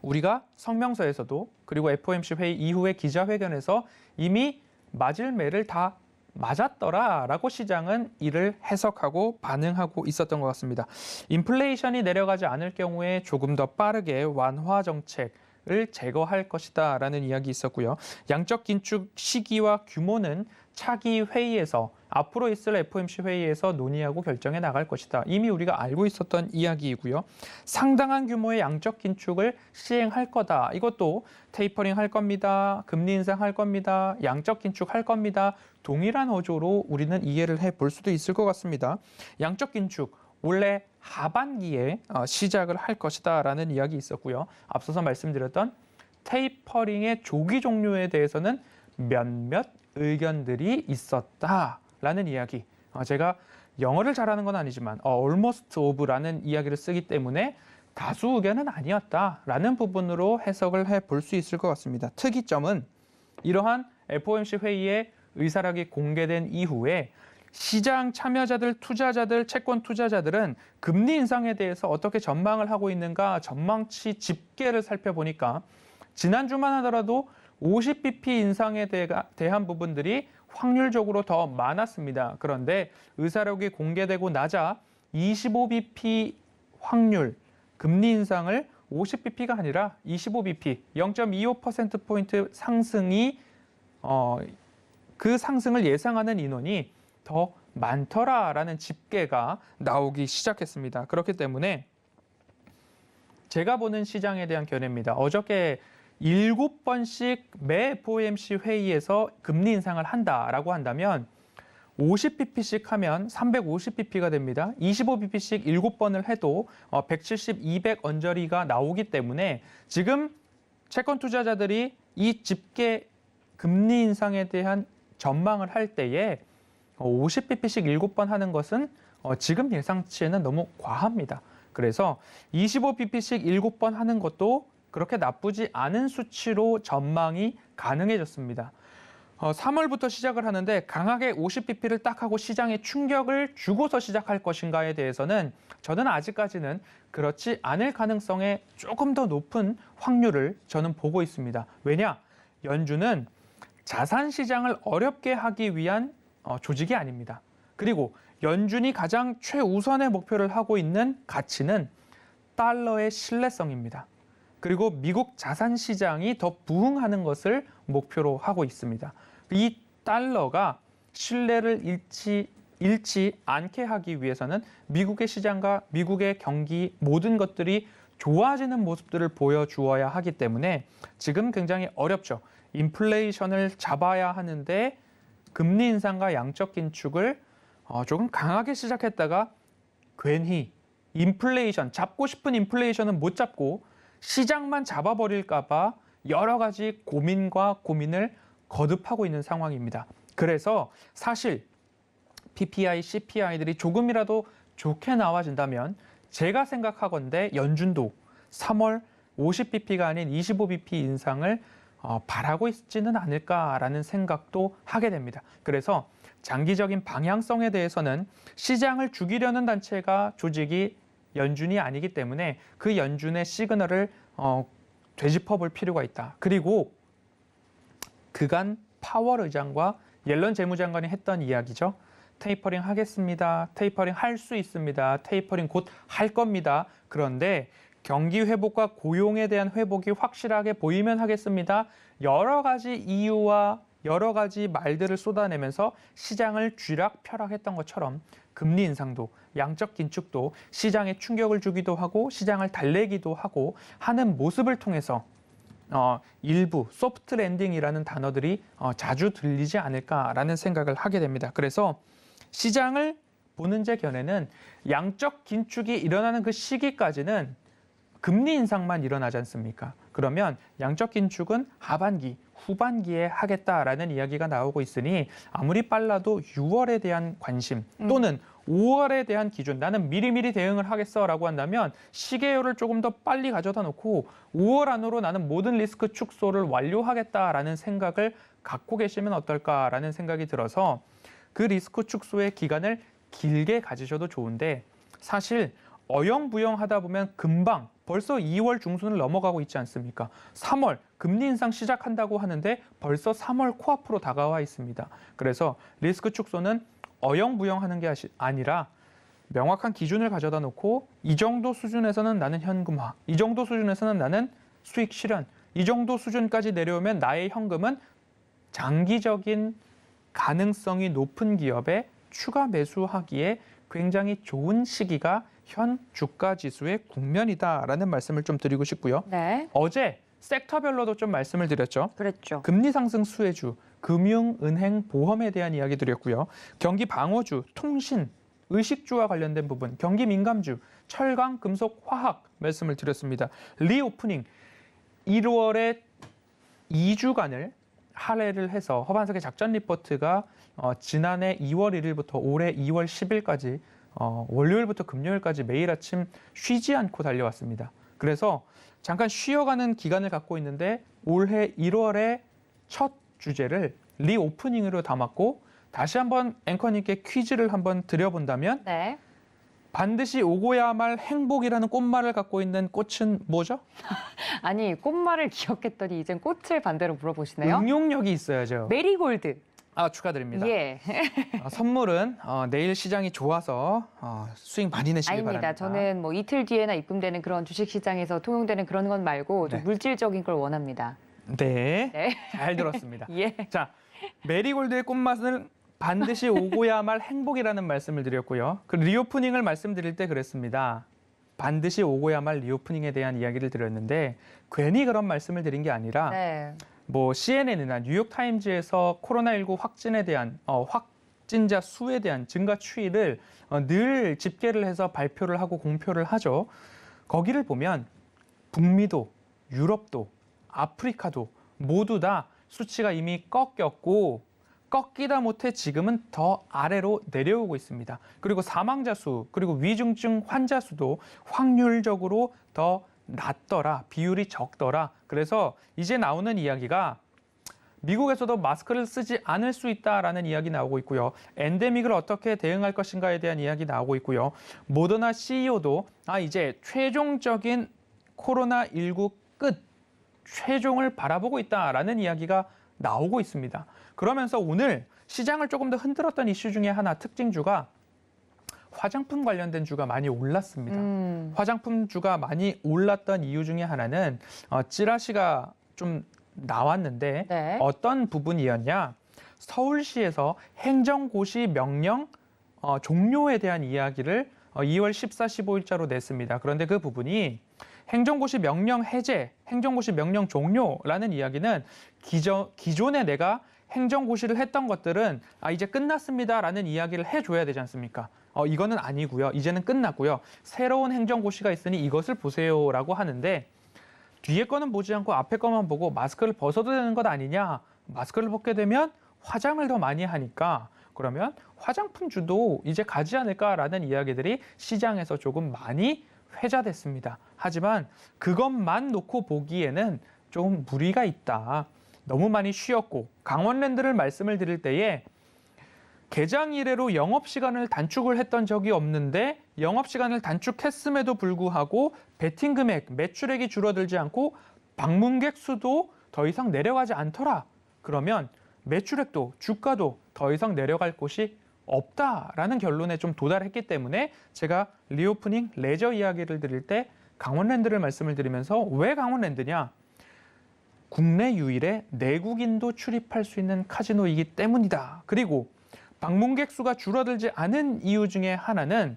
우리가 성명서에서도 그리고 FOMC 회의 이후의 기자회견에서 이미 맞을 매를 다 맞았더라라고 시장은 이를 해석하고 반응하고 있었던 것 같습니다. 인플레이션이 내려가지 않을 경우에 조금 더 빠르게 완화 정책을 제거할 것이다라는 이야기 있었고요. 양적 긴축 시기와 규모는 차기 회의에서 앞으로 있을 FOMC 회의에서 논의하고 결정해 나갈 것이다. 이미 우리가 알고 있었던 이야기이고요. 상당한 규모의 양적 긴축을 시행할 거다. 이것도 테이퍼링 할 겁니다. 금리 인상할 겁니다. 양적 긴축 할 겁니다. 동일한 어조로 우리는 이해를 해볼 수도 있을 것 같습니다. 양적 긴축 원래 하반기에 시작을 할 것이다라는 이야기 있었고요. 앞서서 말씀드렸던 테이퍼링의 조기 종료에 대해서는 몇몇 의견들이 있었다라는 이야기. 제가 영어를 잘하는 건 아니지만 almost of라는 이야기를 쓰기 때문에 다수 의견은 아니었다라는 부분으로 해석을 해볼 수 있을 것 같습니다. 특이점은 이러한 FOMC 회의의 의사락이 공개된 이후에 시장 참여자들, 투자자들, 채권 투자자들은 금리 인상에 대해서 어떻게 전망을 하고 있는가 전망치 집계를 살펴보니까 지난주만 하더라도 50bp 인상에 대한 부분들이 확률적으로 더 많았습니다. 그런데 의사록이 공개되고 나자 25bp 확률 금리 인상을 50bp가 아니라 25bp 0.25%포인트 상승이 그 상승을 예상하는 인원이 더 많더라라는 집계가 나오기 시작했습니다. 그렇기 때문에 제가 보는 시장에 대한 견해입니다. 어저께 7번씩 매 FOMC 회의에서 금리 인상을 한다라고 한다면 50bp씩 하면 350bp가 됩니다. 25bp씩 7번을 해도 170, 200 언저리가 나오기 때문에 지금 채권 투자자들이 이 집계 금리 인상에 대한 전망을 할 때에 50bp씩 7번 하는 것은 지금 예상치에는 너무 과합니다. 그래서 25bp씩 7번 하는 것도 그렇게 나쁘지 않은 수치로 전망이 가능해졌습니다. 3월부터 시작을 하는데 강하게 50bp를 딱 하고 시장에 충격을 주고서 시작할 것인가에 대해서는 저는 아직까지는 그렇지 않을 가능성에 조금 더 높은 확률을 저는 보고 있습니다. 왜냐? 연준은 자산 시장을 어렵게 하기 위한 조직이 아닙니다. 그리고 연준이 가장 최우선의 목표를 하고 있는 가치는 달러의 신뢰성입니다. 그리고 미국 자산 시장이 더 부흥하는 것을 목표로 하고 있습니다. 이 달러가 신뢰를 잃지 않게 하기 위해서는 미국의 시장과 미국의 경기 모든 것들이 좋아지는 모습들을 보여주어야 하기 때문에 지금 굉장히 어렵죠. 인플레이션을 잡아야 하는데 금리 인상과 양적 긴축을 조금 강하게 시작했다가 괜히 인플레이션, 잡고 싶은 인플레이션은 못 잡고 시장만 잡아버릴까 봐 여러 가지 고민과 고민을 거듭하고 있는 상황입니다. 그래서 사실 PPI, CPI들이 조금이라도 좋게 나와진다면 제가 생각하건대 연준도 3월 50bp가 아닌 25bp 인상을 바라고 있지는 않을까라는 생각도 하게 됩니다. 그래서 장기적인 방향성에 대해서는 시장을 죽이려는 단체가 조직이 연준이 아니기 때문에 그 연준의 시그널을 되짚어볼 필요가 있다. 그리고 그간 파월 의장과 옐런 재무장관이 했던 이야기죠. 테이퍼링 하겠습니다. 테이퍼링 할 수 있습니다. 테이퍼링 곧 할 겁니다. 그런데 경기 회복과 고용에 대한 회복이 확실하게 보이면 하겠습니다. 여러 가지 이유와 여러 가지 말들을 쏟아내면서 시장을 쥐락펴락했던 것처럼 금리 인상도 양적 긴축도 시장에 충격을 주기도 하고 시장을 달래기도 하고 하는 모습을 통해서 일부 소프트 랜딩이라는 단어들이 자주 들리지 않을까라는 생각을 하게 됩니다. 그래서 시장을 보는 제 견해는 양적 긴축이 일어나는 그 시기까지는 금리 인상만 일어나지 않습니까? 그러면 양적 긴축은 하반기, 후반기에 하겠다라는 이야기가 나오고 있으니 아무리 빨라도 6월에 대한 관심 또는 5월에 대한 기준, 나는 미리미리 대응을 하겠어라고 한다면 시계열을 조금 더 빨리 가져다 놓고 5월 안으로 나는 모든 리스크 축소를 완료하겠다라는 생각을 갖고 계시면 어떨까라는 생각이 들어서 그 리스크 축소의 기간을 길게 가지셔도 좋은데 사실 어영부영 하다 보면 금방 벌써 2월 중순을 넘어가고 있지 않습니까? 3월 금리 인상 시작한다고 하는데 벌써 3월 코앞으로 다가와 있습니다. 그래서 리스크 축소는 어영부영 하는 게 아니라 명확한 기준을 가져다 놓고 이 정도 수준에서는 나는 현금화, 이 정도 수준에서는 나는 수익 실현, 이 정도 수준까지 내려오면 나의 현금은 장기적인 가능성이 높은 기업에 추가 매수하기에 굉장히 좋은 시기가 현 주가 지수의 국면이다라는 말씀을 좀 드리고 싶고요. 네. 어제 섹터별로도 좀 말씀을 드렸죠. 그랬죠. 금리 상승 수혜주, 금융, 은행, 보험에 대한 이야기 드렸고요. 경기 방어주, 통신, 의식주와 관련된 부분, 경기 민감주, 철강, 금속, 화학 말씀을 드렸습니다. 리오프닝 1월에 2주간을 할애를 해서 허반석의 작전 리포트가 지난해 2월 1일부터 올해 2월 10일까지 월요일부터 금요일까지 매일 아침 쉬지 않고 달려왔습니다. 그래서 잠깐 쉬어가는 기간을 갖고 있는데 올해 1월의 첫 주제를 리오프닝으로 담았고 다시 한번 앵커님께 퀴즈를 한번 드려본다면 네. 반드시 오고야 말 행복이라는 꽃말을 갖고 있는 꽃은 뭐죠? 아니, 꽃말을 기억했더니 이젠 꽃을 반대로 물어보시네요. 응용력이 있어야죠. 메리골드. 축하드립니다. 예. 선물은 내일 시장이 좋아서 수익 많이 내시길 아닙니다. 바랍니다. 저는 뭐 이틀 뒤에나 입금되는 그런 주식시장에서 통용되는 그런 건 말고 좀 네. 물질적인 걸 원합니다. 네, 네. 잘 들었습니다. 예. 자, 메리골드의 꽃맛은 반드시 오고야 말 행복이라는 말씀을 드렸고요. 그 리오프닝을 말씀드릴 때 그랬습니다. 반드시 오고야 말 리오프닝에 대한 이야기를 드렸는데 괜히 그런 말씀을 드린 게 아니라 네. 뭐 CNN이나 뉴욕타임즈에서 코로나19 확진에 대한 확진자 수에 대한 증가 추이를 늘 집계를 해서 발표를 하고 공표를 하죠. 거기를 보면 북미도, 유럽도, 아프리카도 모두 다 수치가 이미 꺾였고 꺾이다 못해 지금은 더 아래로 내려오고 있습니다. 그리고 사망자 수, 그리고 위중증 환자 수도 확률적으로 더 낮더라, 비율이 적더라. 그래서 이제 나오는 이야기가 미국에서도 마스크를 쓰지 않을 수 있다라는 이야기 나오고 있고요. 엔데믹을 어떻게 대응할 것인가에 대한 이야기 나오고 있고요. 모더나 CEO도 이제 최종적인 코로나19 끝, 최종을 바라보고 있다라는 이야기가 나오고 있습니다. 그러면서 오늘 시장을 조금 더 흔들었던 이슈 중에 하나 특징주가 화장품 관련된 주가 많이 올랐습니다. 화장품 주가 많이 올랐던 이유 중에 하나는 찌라시가 좀 나왔는데 네. 어떤 부분이었냐? 서울시에서 행정고시 명령 종료에 대한 이야기를 2월 14, 15일자로 냈습니다. 그런데 그 부분이 행정고시 명령 해제, 행정고시 명령 종료라는 이야기는 기존에 내가 행정고시를 했던 것들은 이제 끝났습니다라는 이야기를 해줘야 되지 않습니까? 이거는 아니고요. 이제는 끝났고요. 새로운 행정고시가 있으니 이것을 보세요라고 하는데 뒤에 거는 보지 않고 앞에 거만 보고 마스크를 벗어도 되는 것 아니냐? 마스크를 벗게 되면 화장을 더 많이 하니까 그러면 화장품주도 이제 가지 않을까라는 이야기들이 시장에서 조금 많이 회자됐습니다. 하지만 그것만 놓고 보기에는 조금 무리가 있다. 너무 많이 쉬었고 강원랜드를 말씀을 드릴 때에 개장 이래로 영업시간을 단축을 했던 적이 없는데 영업시간을 단축했음에도 불구하고 베팅 금액, 매출액이 줄어들지 않고 방문객 수도 더 이상 내려가지 않더라. 그러면 매출액도 주가도 더 이상 내려갈 곳이 없다라는 결론에 좀 도달했기 때문에 제가 리오프닝 레저 이야기를 드릴 때 강원랜드를 말씀을 드리면서 왜 강원랜드냐? 국내 유일의 내국인도 출입할 수 있는 카지노이기 때문이다. 그리고 방문객 수가 줄어들지 않은 이유 중에 하나는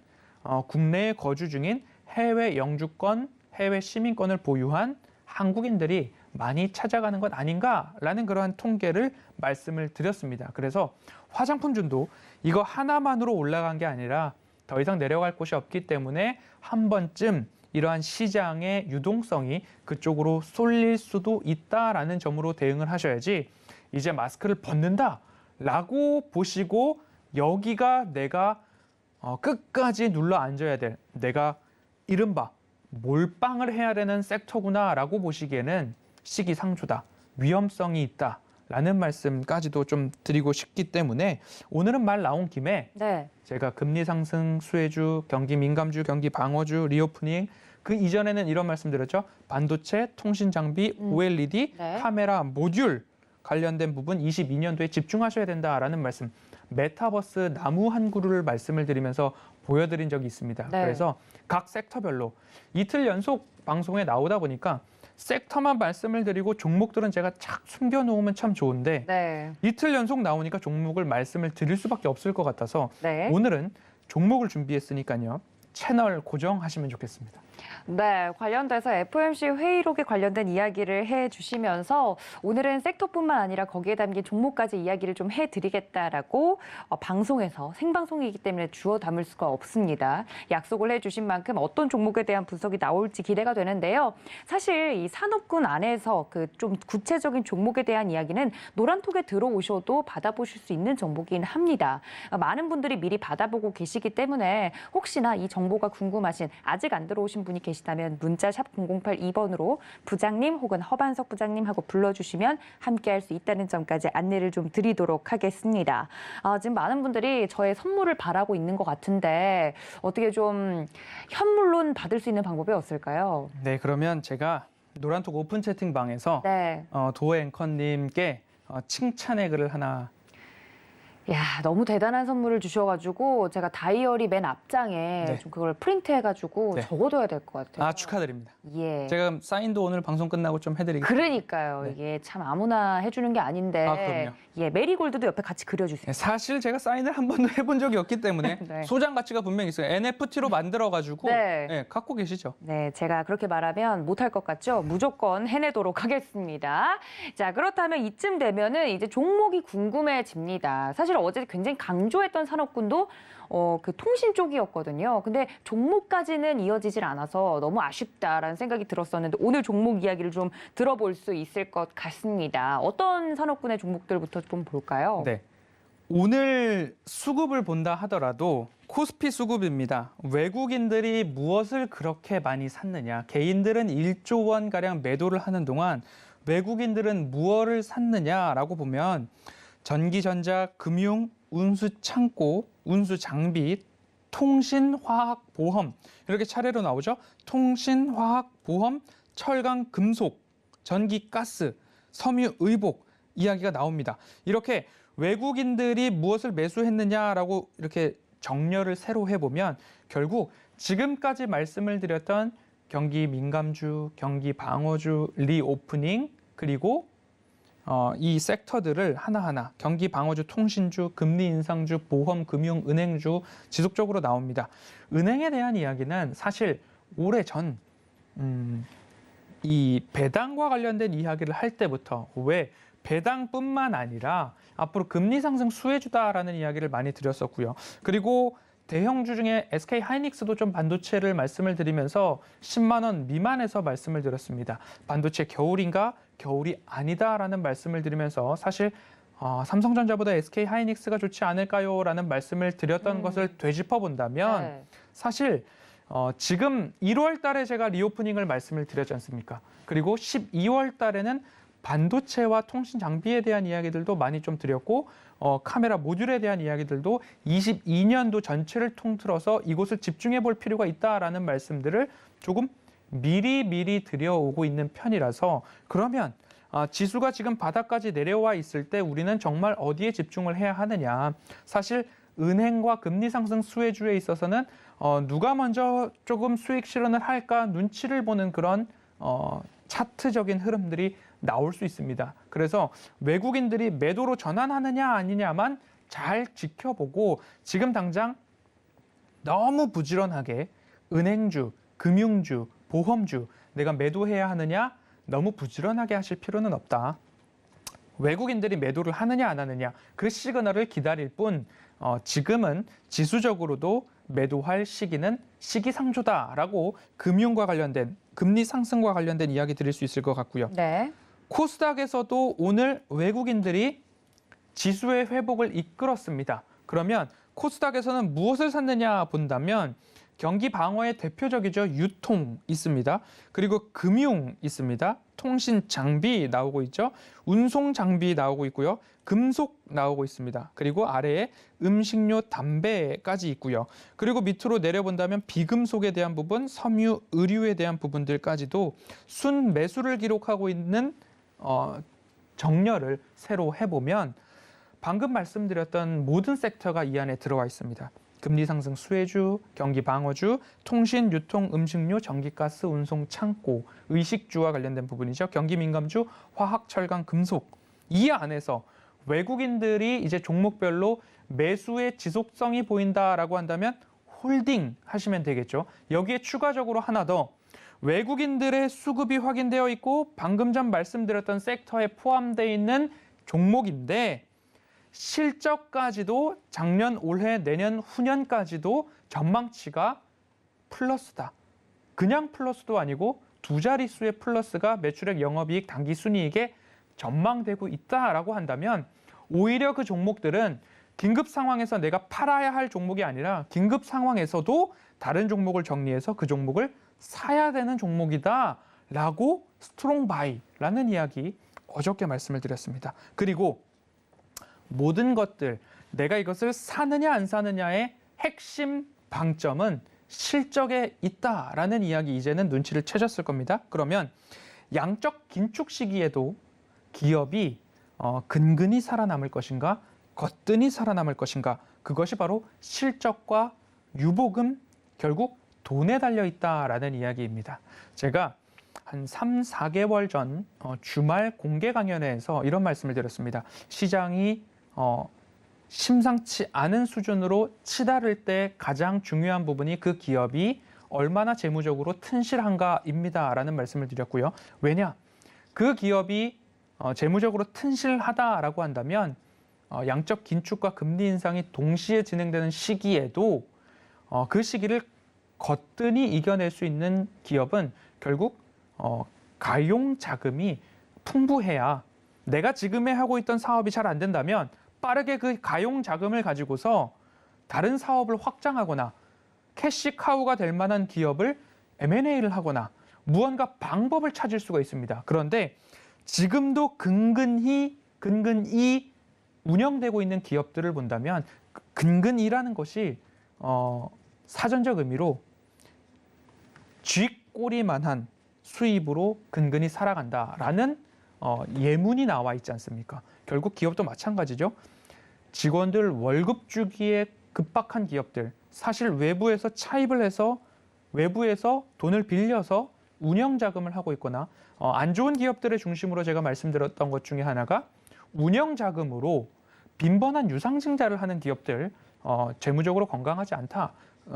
국내에 거주 중인 해외 영주권, 해외 시민권을 보유한 한국인들이 많이 찾아가는 것 아닌가라는 그러한 통계를 말씀을 드렸습니다. 그래서 화장품주도 이거 하나만으로 올라간 게 아니라 더 이상 내려갈 곳이 없기 때문에 한 번쯤 이러한 시장의 유동성이 그쪽으로 쏠릴 수도 있다라는 점으로 대응을 하셔야지 이제 마스크를 벗는다라고 보시고 여기가 내가 끝까지 눌러 앉아야 될 내가 이른바 몰빵을 해야 되는 섹터구나라고 보시기에는 시기상조다, 위험성이 있다 라는 말씀까지도 좀 드리고 싶기 때문에 오늘은 말 나온 김에 네. 제가 금리 상승, 수혜주, 경기 민감주, 경기 방어주, 리오프닝 그 이전에는 이런 말씀 드렸죠. 반도체, 통신 장비, OLED, 네. 카메라, 모듈 관련된 부분 22년도에 집중하셔야 된다라는 말씀. 메타버스 나무 한 그루를 말씀을 드리면서 보여드린 적이 있습니다. 네. 그래서 각 섹터별로 이틀 연속 방송에 나오다 보니까 섹터만 말씀을 드리고 종목들은 제가 착 숨겨놓으면 참 좋은데 네. 이틀 연속 나오니까 종목을 말씀을 드릴 수밖에 없을 것 같아서 네. 오늘은 종목을 준비했으니까요. 채널 고정하시면 좋겠습니다. 네, 관련돼서 FOMC 회의록에 관련된 이야기를 해주시면서 오늘은 섹터뿐만 아니라 거기에 담긴 종목까지 이야기를 좀 해드리겠다라고 방송에서 생방송이기 때문에 주워 담을 수가 없습니다. 약속을 해주신 만큼 어떤 종목에 대한 분석이 나올지 기대가 되는데요. 사실 이 산업군 안에서 그 좀 구체적인 종목에 대한 이야기는 노란톡에 들어오셔도 받아보실 수 있는 정보긴 합니다. 많은 분들이 미리 받아보고 계시기 때문에 혹시나 이 정보가 궁금하신 아직 안 들어오신 분이 계시다면 문자 샵 0082번으로 부장님 혹은 허반석 부장님하고 불러주시면 함께할 수 있다는 점까지 안내를 좀 드리도록 하겠습니다. 지금 많은 분들이 저의 선물을 바라고 있는 것 같은데 어떻게 좀 현물론 받을 수 있는 방법이 없을까요? 네, 그러면 제가 노란톡 오픈 채팅방에서 네. 도 앵커님께 칭찬의 글을 하나. 야, 너무 대단한 선물을 주셔가지고 제가 다이어리 맨 앞장에 네. 좀 그걸 프린트해가지고 네. 적어둬야 될 것 같아요. 축하드립니다. 예. 제가 사인도 오늘 방송 끝나고 좀 해드리겠습니다. 그러니까요. 네. 이게 참 아무나 해주는 게 아닌데. 그럼요. 예, 메리골드도 옆에 같이 그려주세요. 네, 사실 제가 사인을 한 번도 해본 적이 없기 때문에 네. 소장 가치가 분명히 있어요. NFT로 만들어가지고 네. 갖고 계시죠. 네, 제가 그렇게 말하면 못할 것 같죠? 무조건 해내도록 하겠습니다. 자, 그렇다면 이쯤 되면은 이제 종목이 궁금해집니다. 사실 어제 굉장히 강조했던 산업군도 그 통신 쪽이었거든요. 근데 종목까지는 이어지질 않아서 너무 아쉽다라는 생각이 들었었는데 오늘 종목 이야기를 좀 들어볼 수 있을 것 같습니다. 어떤 산업군의 종목들부터 좀 볼까요? 네. 오늘 수급을 본다 하더라도 코스피 수급입니다. 외국인들이 무엇을 그렇게 많이 샀느냐. 개인들은 1조 원가량 매도를 하는 동안 외국인들은 무엇을 샀느냐라고 보면 전기전자, 금융, 운수창고, 운수장비, 통신, 화학, 보험 이렇게 차례로 나오죠. 통신, 화학, 보험, 철강, 금속, 전기, 가스, 섬유, 의복 이야기가 나옵니다. 이렇게 외국인들이 무엇을 매수했느냐라고 이렇게 정렬을 새로 해보면 결국 지금까지 말씀을 드렸던 경기 민감주, 경기 방어주, 리오프닝 그리고 이 섹터들을 하나하나 경기 방어주, 통신주, 금리 인상주, 보험, 금융, 은행주 지속적으로 나옵니다. 은행에 대한 이야기는 사실 오래전 이 배당과 관련된 이야기를 할 때부터 왜 배당뿐만 아니라 앞으로 금리 상승 수혜주다라는 이야기를 많이 드렸었고요. 그리고 대형주 중에 SK 하이닉스도 좀 반도체를 말씀을 드리면서 10만 원 미만에서 말씀을 드렸습니다. 반도체 겨울인가 겨울이 아니다라는 말씀을 드리면서 사실 삼성전자보다 SK 하이닉스가 좋지 않을까요라는 말씀을 드렸던 것을 되짚어 본다면 네. 사실 지금 1월 달에 제가 리오프닝을 말씀을 드렸지 않습니까? 그리고 12월 달에는 반도체와 통신 장비에 대한 이야기들도 많이 좀 드렸고 카메라 모듈에 대한 이야기들도 22년도 전체를 통틀어서 이곳을 집중해 볼 필요가 있다라는 말씀들을 조금 미리 드려오고 있는 편이라서 그러면 지수가 지금 바닥까지 내려와 있을 때 우리는 정말 어디에 집중을 해야 하느냐. 사실 은행과 금리 상승 수혜주에 있어서는 누가 먼저 조금 수익 실현을 할까 눈치를 보는 그런 차트적인 흐름들이 나올 수 있습니다. 그래서 외국인들이 매도로 전환하느냐 아니냐만 잘 지켜보고 지금 당장 너무 부지런하게 은행주, 금융주, 보험주 내가 매도해야 하느냐 너무 부지런하게 하실 필요는 없다. 외국인들이 매도를 하느냐 안 하느냐 그 시그널을 기다릴 뿐 지금은 지수적으로도 매도할 시기는 시기상조다라고 금융과 관련된 금리 상승과 관련된 이야기 드릴 수 있을 것 같고요. 네. 코스닥에서도 오늘 외국인들이 지수의 회복을 이끌었습니다. 그러면 코스닥에서는 무엇을 샀느냐 본다면 경기 방어의 대표적이죠. 유통 있습니다. 그리고 금융 있습니다. 통신 장비 나오고 있죠. 운송 장비 나오고 있고요. 금속 나오고 있습니다. 그리고 아래에 음식료, 담배까지 있고요. 그리고 밑으로 내려본다면 비금속에 대한 부분, 섬유, 의류에 대한 부분들까지도 순 매수를 기록하고 있는 정렬을 새로 해보면 방금 말씀드렸던 모든 섹터가 이 안에 들어와 있습니다. 금리 상승 수혜주, 경기 방어주, 통신, 유통, 음식료, 전기가스, 운송, 창고, 의식주와 관련된 부분이죠. 경기 민감주, 화학, 철강, 금속. 이 안에서 외국인들이 이제 종목별로 매수의 지속성이 보인다라고 한다면 홀딩 하시면 되겠죠. 여기에 추가적으로 하나 더 외국인들의 수급이 확인되어 있고 방금 전 말씀드렸던 섹터에 포함되어 있는 종목인데 실적까지도 작년, 올해, 내년, 후년까지도 전망치가 플러스다. 그냥 플러스도 아니고 두 자릿수의 플러스가 매출액, 영업이익, 당기순이익에 전망되고 있다라고 한다면 오히려 그 종목들은 긴급 상황에서 내가 팔아야 할 종목이 아니라 긴급 상황에서도 다른 종목을 정리해서 그 종목을 사야 되는 종목이다라고 스트롱 바이라는 이야기 어저께 말씀을 드렸습니다. 그리고 모든 것들 내가 이것을 사느냐 안 사느냐의 핵심 방점은 실적에 있다라는 이야기 이제는 눈치를 채셨을 겁니다. 그러면 양적 긴축 시기에도 기업이 근근히 살아남을 것인가 거뜬히 살아남을 것인가 그것이 바로 실적과 유보금 결국 돈에 달려 있다라는 이야기입니다. 제가 한 3, 4개월 전 주말 공개 강연회에서 이런 말씀을 드렸습니다. 시장이 심상치 않은 수준으로 치달을 때 가장 중요한 부분이 그 기업이 얼마나 재무적으로 튼실한가입니다. 라는 말씀을 드렸고요. 왜냐? 그 기업이 재무적으로 튼실하다라고 한다면 양적 긴축과 금리 인상이 동시에 진행되는 시기에도 그 시기를 거뜬히 이겨낼 수 있는 기업은 결국 가용 자금이 풍부해야 내가 지금에 하고 있던 사업이 잘 안 된다면 빠르게 그 가용 자금을 가지고서 다른 사업을 확장하거나 캐시카우가 될 만한 기업을 M&A를 하거나 무언가 방법을 찾을 수가 있습니다. 그런데 지금도 근근히 운영되고 있는 기업들을 본다면 근근이라는 것이 사전적 의미로 쥐꼬리만한 수입으로 근근히 살아간다라는 예문이 나와 있지 않습니까? 결국 기업도 마찬가지죠. 직원들 월급 주기에 급박한 기업들, 사실 외부에서 차입을 해서 외부에서 돈을 빌려서 운영 자금을 하고 있거나 안 좋은 기업들의 중심으로 제가 말씀드렸던 것 중에 하나가 운영 자금으로 빈번한 유상증자를 하는 기업들 재무적으로 건강하지 않다.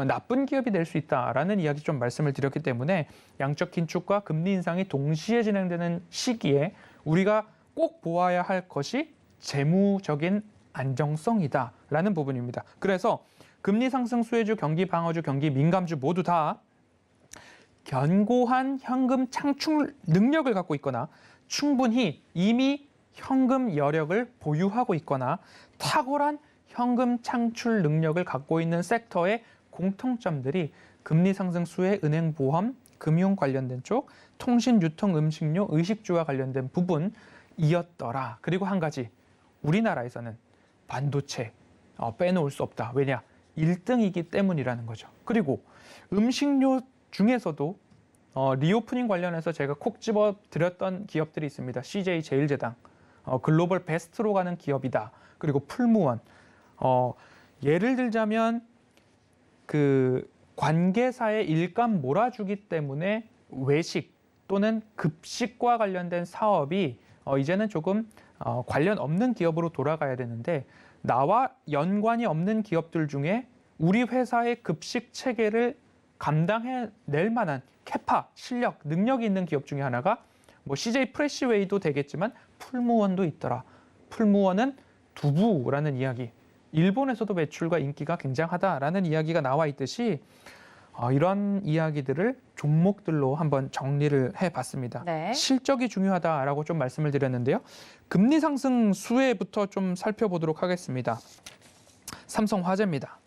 나쁜 기업이 될 수 있다라는 이야기 좀 말씀을 드렸기 때문에 양적 긴축과 금리 인상이 동시에 진행되는 시기에 우리가 꼭 보아야 할 것이 재무적인 안정성이다라는 부분입니다. 그래서 금리 상승 수혜주, 경기 방어주, 경기 민감주 모두 다 견고한 현금 창출 능력을 갖고 있거나 충분히 이미 현금 여력을 보유하고 있거나 탁월한 현금 창출 능력을 갖고 있는 섹터의 공통점들이 금리 상승 수혜, 은행, 보험, 금융 관련된 쪽, 통신, 유통, 음식료, 의식주와 관련된 부분이었더라. 그리고 한 가지, 우리나라에서는 반도체 빼놓을 수 없다. 왜냐? 1등이기 때문이라는 거죠. 그리고 음식료 중에서도 리오프닝 관련해서 제가 콕 집어 드렸던 기업들이 있습니다. CJ 제일제당, 글로벌 베스트로 가는 기업이다. 그리고 풀무원. 예를 들자면 그 관계사의 일감 몰아주기 때문에 외식 또는 급식과 관련된 사업이 이제는 조금 관련 없는 기업으로 돌아가야 되는데 나와 연관이 없는 기업들 중에 우리 회사의 급식 체계를 감당해낼 만한 캐파, 실력, 능력이 있는 기업 중에 하나가 뭐 CJ 프레시웨이도 되겠지만 풀무원도 있더라. 풀무원은 두부라는 이야기. 일본에서도 매출과 인기가 굉장하다라는 이야기가 나와 있듯이 이런 이야기들을 종목들로 한번 정리를 해봤습니다. 네. 실적이 중요하다라고 좀 말씀을 드렸는데요. 금리 상승 수혜부터 좀 살펴보도록 하겠습니다. 삼성화재입니다.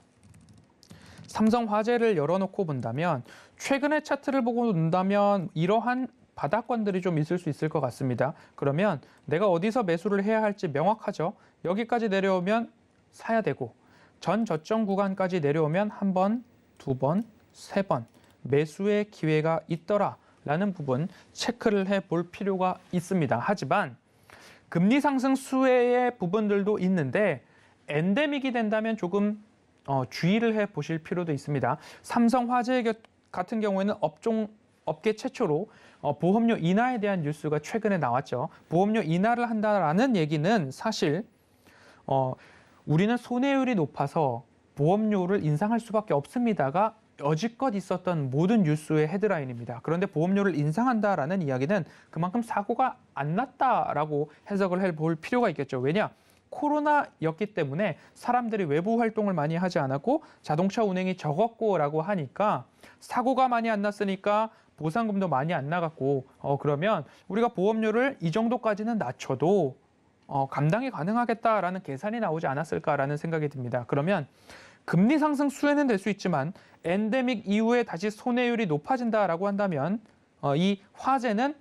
삼성화재를 열어놓고 본다면 최근의 차트를 보고 본다면 이러한 바닥권들이 좀 있을 수 있을 것 같습니다. 그러면 내가 어디서 매수를 해야 할지 명확하죠. 여기까지 내려오면 사야 되고 전 저점 구간까지 내려오면 한 번, 두 번, 세 번 매수의 기회가 있더라라는 부분 체크를 해볼 필요가 있습니다. 하지만 금리 상승 수혜의 부분들도 있는데 엔데믹이 된다면 조금 주의를 해보실 필요도 있습니다. 삼성화재 같은 경우에는 업계 최초로 보험료 인하에 대한 뉴스가 최근에 나왔죠. 보험료 인하를 한다라는 얘기는 사실 우리는 손해율이 높아서 보험료를 인상할 수밖에 없습니다가 여지껏 있었던 모든 뉴스의 헤드라인입니다. 그런데 보험료를 인상한다라는 이야기는 그만큼 사고가 안 났다라고 해석을 해볼 필요가 있겠죠. 왜냐? 코로나였기 때문에 사람들이 외부 활동을 많이 하지 않았고 자동차 운행이 적었고라고 하니까 사고가 많이 안 났으니까 보상금도 많이 안 나갔고 그러면 우리가 보험료를 이 정도까지는 낮춰도 감당이 가능하겠다라는 계산이 나오지 않았을까라는 생각이 듭니다. 그러면 금리 상승 수혜는 될 수 있지만 엔데믹 이후에 다시 손해율이 높아진다라고 한다면 이 화재는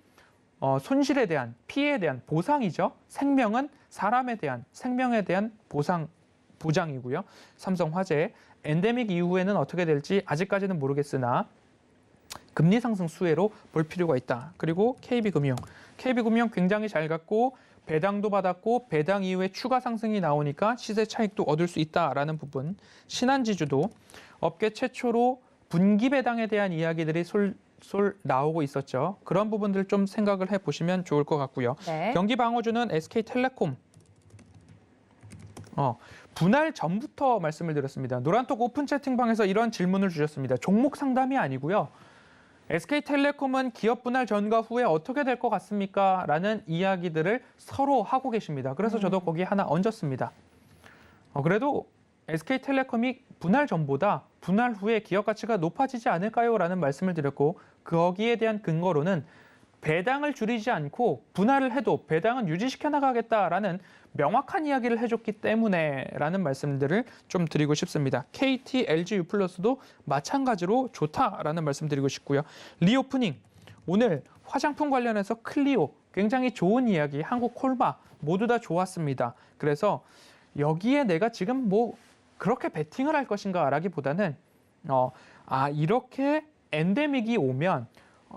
손실에 대한 피해에 대한 보상이죠. 생명은 사람에 대한 생명에 대한 보장이고요. 삼성화재 엔데믹 이후에는 어떻게 될지 아직까지는 모르겠으나 금리 상승 수혜로 볼 필요가 있다. 그리고 KB금융 굉장히 잘 갔고 배당도 받았고 배당 이후에 추가 상승이 나오니까 시세 차익도 얻을 수 있다라는 부분. 신한지주도 업계 최초로 분기 배당에 대한 이야기들이 솔솔 나오고 있었죠. 그런 부분들 좀 생각을 해보시면 좋을 것 같고요. 네. 경기방어주는 SK텔레콤. 분할 전부터 말씀을 드렸습니다. 노란톡 오픈 채팅방에서 이런 질문을 주셨습니다. 종목 상담이 아니고요. SK텔레콤은 기업 분할 전과 후에 어떻게 될 것 같습니까? 라는 이야기들을 서로 하고 계십니다. 그래서 저도 거기에 하나 얹었습니다. 그래도 SK텔레콤이 분할 전보다 분할 후에 기업 가치가 높아지지 않을까요? 라는 말씀을 드렸고 거기에 대한 근거로는 배당을 줄이지 않고 분할을 해도 배당은 유지시켜 나가겠다라는 명확한 이야기를 해줬기 때문에 라는 말씀들을 좀 드리고 싶습니다. KT, LG U+도 마찬가지로 좋다라는 말씀 드리고 싶고요. 리오프닝, 오늘 화장품 관련해서 클리오 굉장히 좋은 이야기, 한국 콜마 모두 다 좋았습니다. 그래서 여기에 내가 지금 뭐 그렇게 베팅을 할 것인가 라기보다는 이렇게 엔데믹이 오면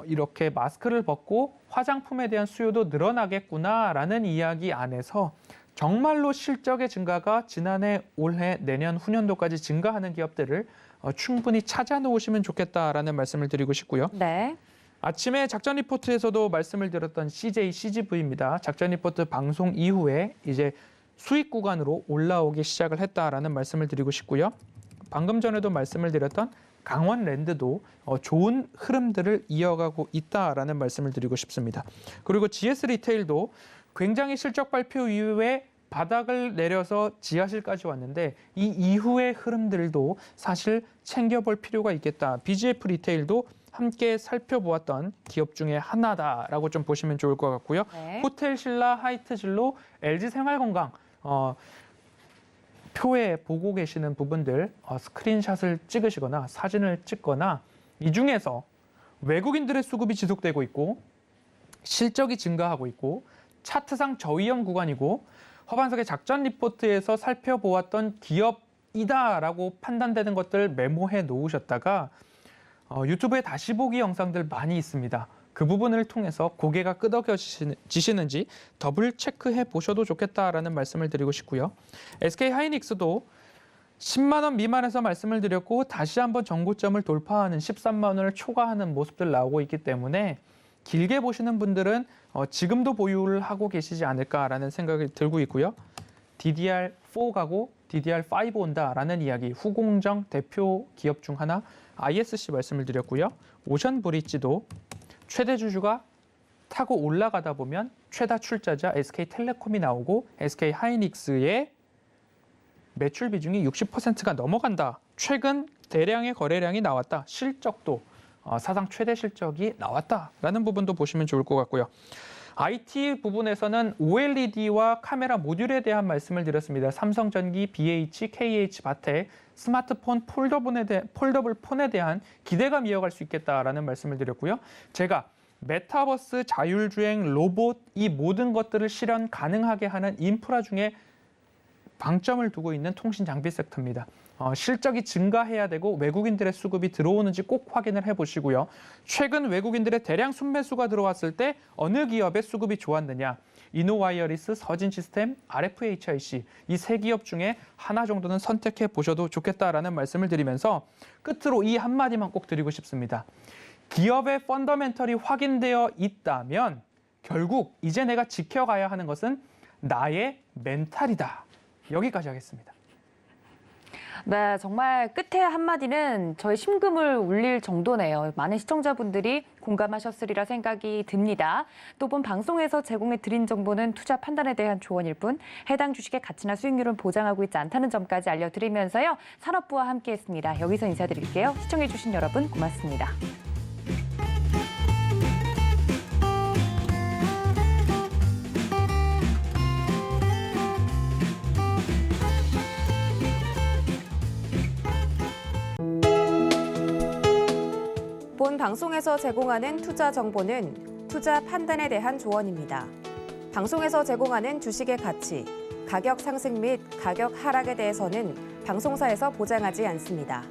이렇게 마스크를 벗고 화장품에 대한 수요도 늘어나겠구나라는 이야기 안에서 정말로 실적의 증가가 지난해, 올해, 내년, 후년도까지 증가하는 기업들을 충분히 찾아놓으시면 좋겠다라는 말씀을 드리고 싶고요. 네. 아침에 작전 리포트에서도 말씀을 드렸던 CJ, CGV입니다. 작전 리포트 방송 이후에 이제 수익 구간으로 올라오기 시작을 했다라는 말씀을 드리고 싶고요. 방금 전에도 말씀을 드렸던 강원랜드도 좋은 흐름들을 이어가고 있다라는 말씀을 드리고 싶습니다. 그리고 GS 리테일도 굉장히 실적 발표 이후에 바닥을 내려서 지하실까지 왔는데 이 이후의 흐름들도 사실 챙겨볼 필요가 있겠다. BGF 리테일도 함께 살펴보았던 기업 중에 하나다라고 좀 보시면 좋을 것 같고요. 네. 호텔신라, 하이트진로, LG생활건강 표에 보고 계시는 부분들 스크린샷을 찍으시거나 사진을 찍거나 이 중에서 외국인들의 수급이 지속되고 있고 실적이 증가하고 있고 차트상 저위험 구간이고 허반석의 작전 리포트에서 살펴보았던 기업이다라고 판단되는 것들 메모해 놓으셨다가 유튜브에 다시 보기 영상들 많이 있습니다. 그 부분을 통해서 고개가 끄덕여지시는지 더블 체크해 보셔도 좋겠다라는 말씀을 드리고 싶고요. SK하이닉스도 10만 원 미만에서 말씀을 드렸고 다시 한번 전고점을 돌파하는 13만 원을 초과하는 모습들 나오고 있기 때문에 길게 보시는 분들은 지금도 보유를 하고 계시지 않을까라는 생각이 들고 있고요. DDR4 가고 DDR5 온다라는 이야기 후공정 대표 기업 중 하나 ISC 말씀을 드렸고요. 오션브릿지도 최대 주주가 타고 올라가다 보면 최다 출자자 SK텔레콤이 나오고 SK하이닉스의 매출 비중이 60%가 넘어간다. 최근 대량의 거래량이 나왔다. 실적도 사상 최대 실적이 나왔다라는 부분도 보시면 좋을 것 같고요. IT 부분에서는 OLED와 카메라 모듈에 대한 말씀을 드렸습니다. 삼성전기, BH, KH, 바텍, 스마트폰 폴더블 폰에 대한 기대감 이어갈 수 있겠다라는 말씀을 드렸고요. 제가 메타버스, 자율주행, 로봇 이 모든 것들을 실현 가능하게 하는 인프라 중에 방점을 두고 있는 통신 장비 섹터입니다. 실적이 증가해야 되고 외국인들의 수급이 들어오는지 꼭 확인을 해보시고요. 최근 외국인들의 대량 순매수가 들어왔을 때 어느 기업의 수급이 좋았느냐. 이노와이어리스, 서진시스템, RFHIC 이 세 기업 중에 하나 정도는 선택해 보셔도 좋겠다라는 말씀을 드리면서 끝으로 이 한마디만 꼭 드리고 싶습니다. 기업의 펀더멘털이 확인되어 있다면 결국 이제 내가 지켜가야 하는 것은 나의 멘탈이다. 여기까지 하겠습니다. 네, 정말 끝에 한마디는 저의 심금을 울릴 정도네요. 많은 시청자분들이 공감하셨으리라 생각이 듭니다. 또 본 방송에서 제공해 드린 정보는 투자 판단에 대한 조언일 뿐 해당 주식의 가치나 수익률은 보장하고 있지 않다는 점까지 알려드리면서요. 산업부와 함께했습니다. 여기서 인사드릴게요. 시청해주신 여러분 고맙습니다. 본 방송에서 제공하는 투자 정보는 투자 판단에 대한 조언입니다. 방송에서 제공하는 주식의 가치, 가격 상승 및 가격 하락에 대해서는 방송사에서 보장하지 않습니다.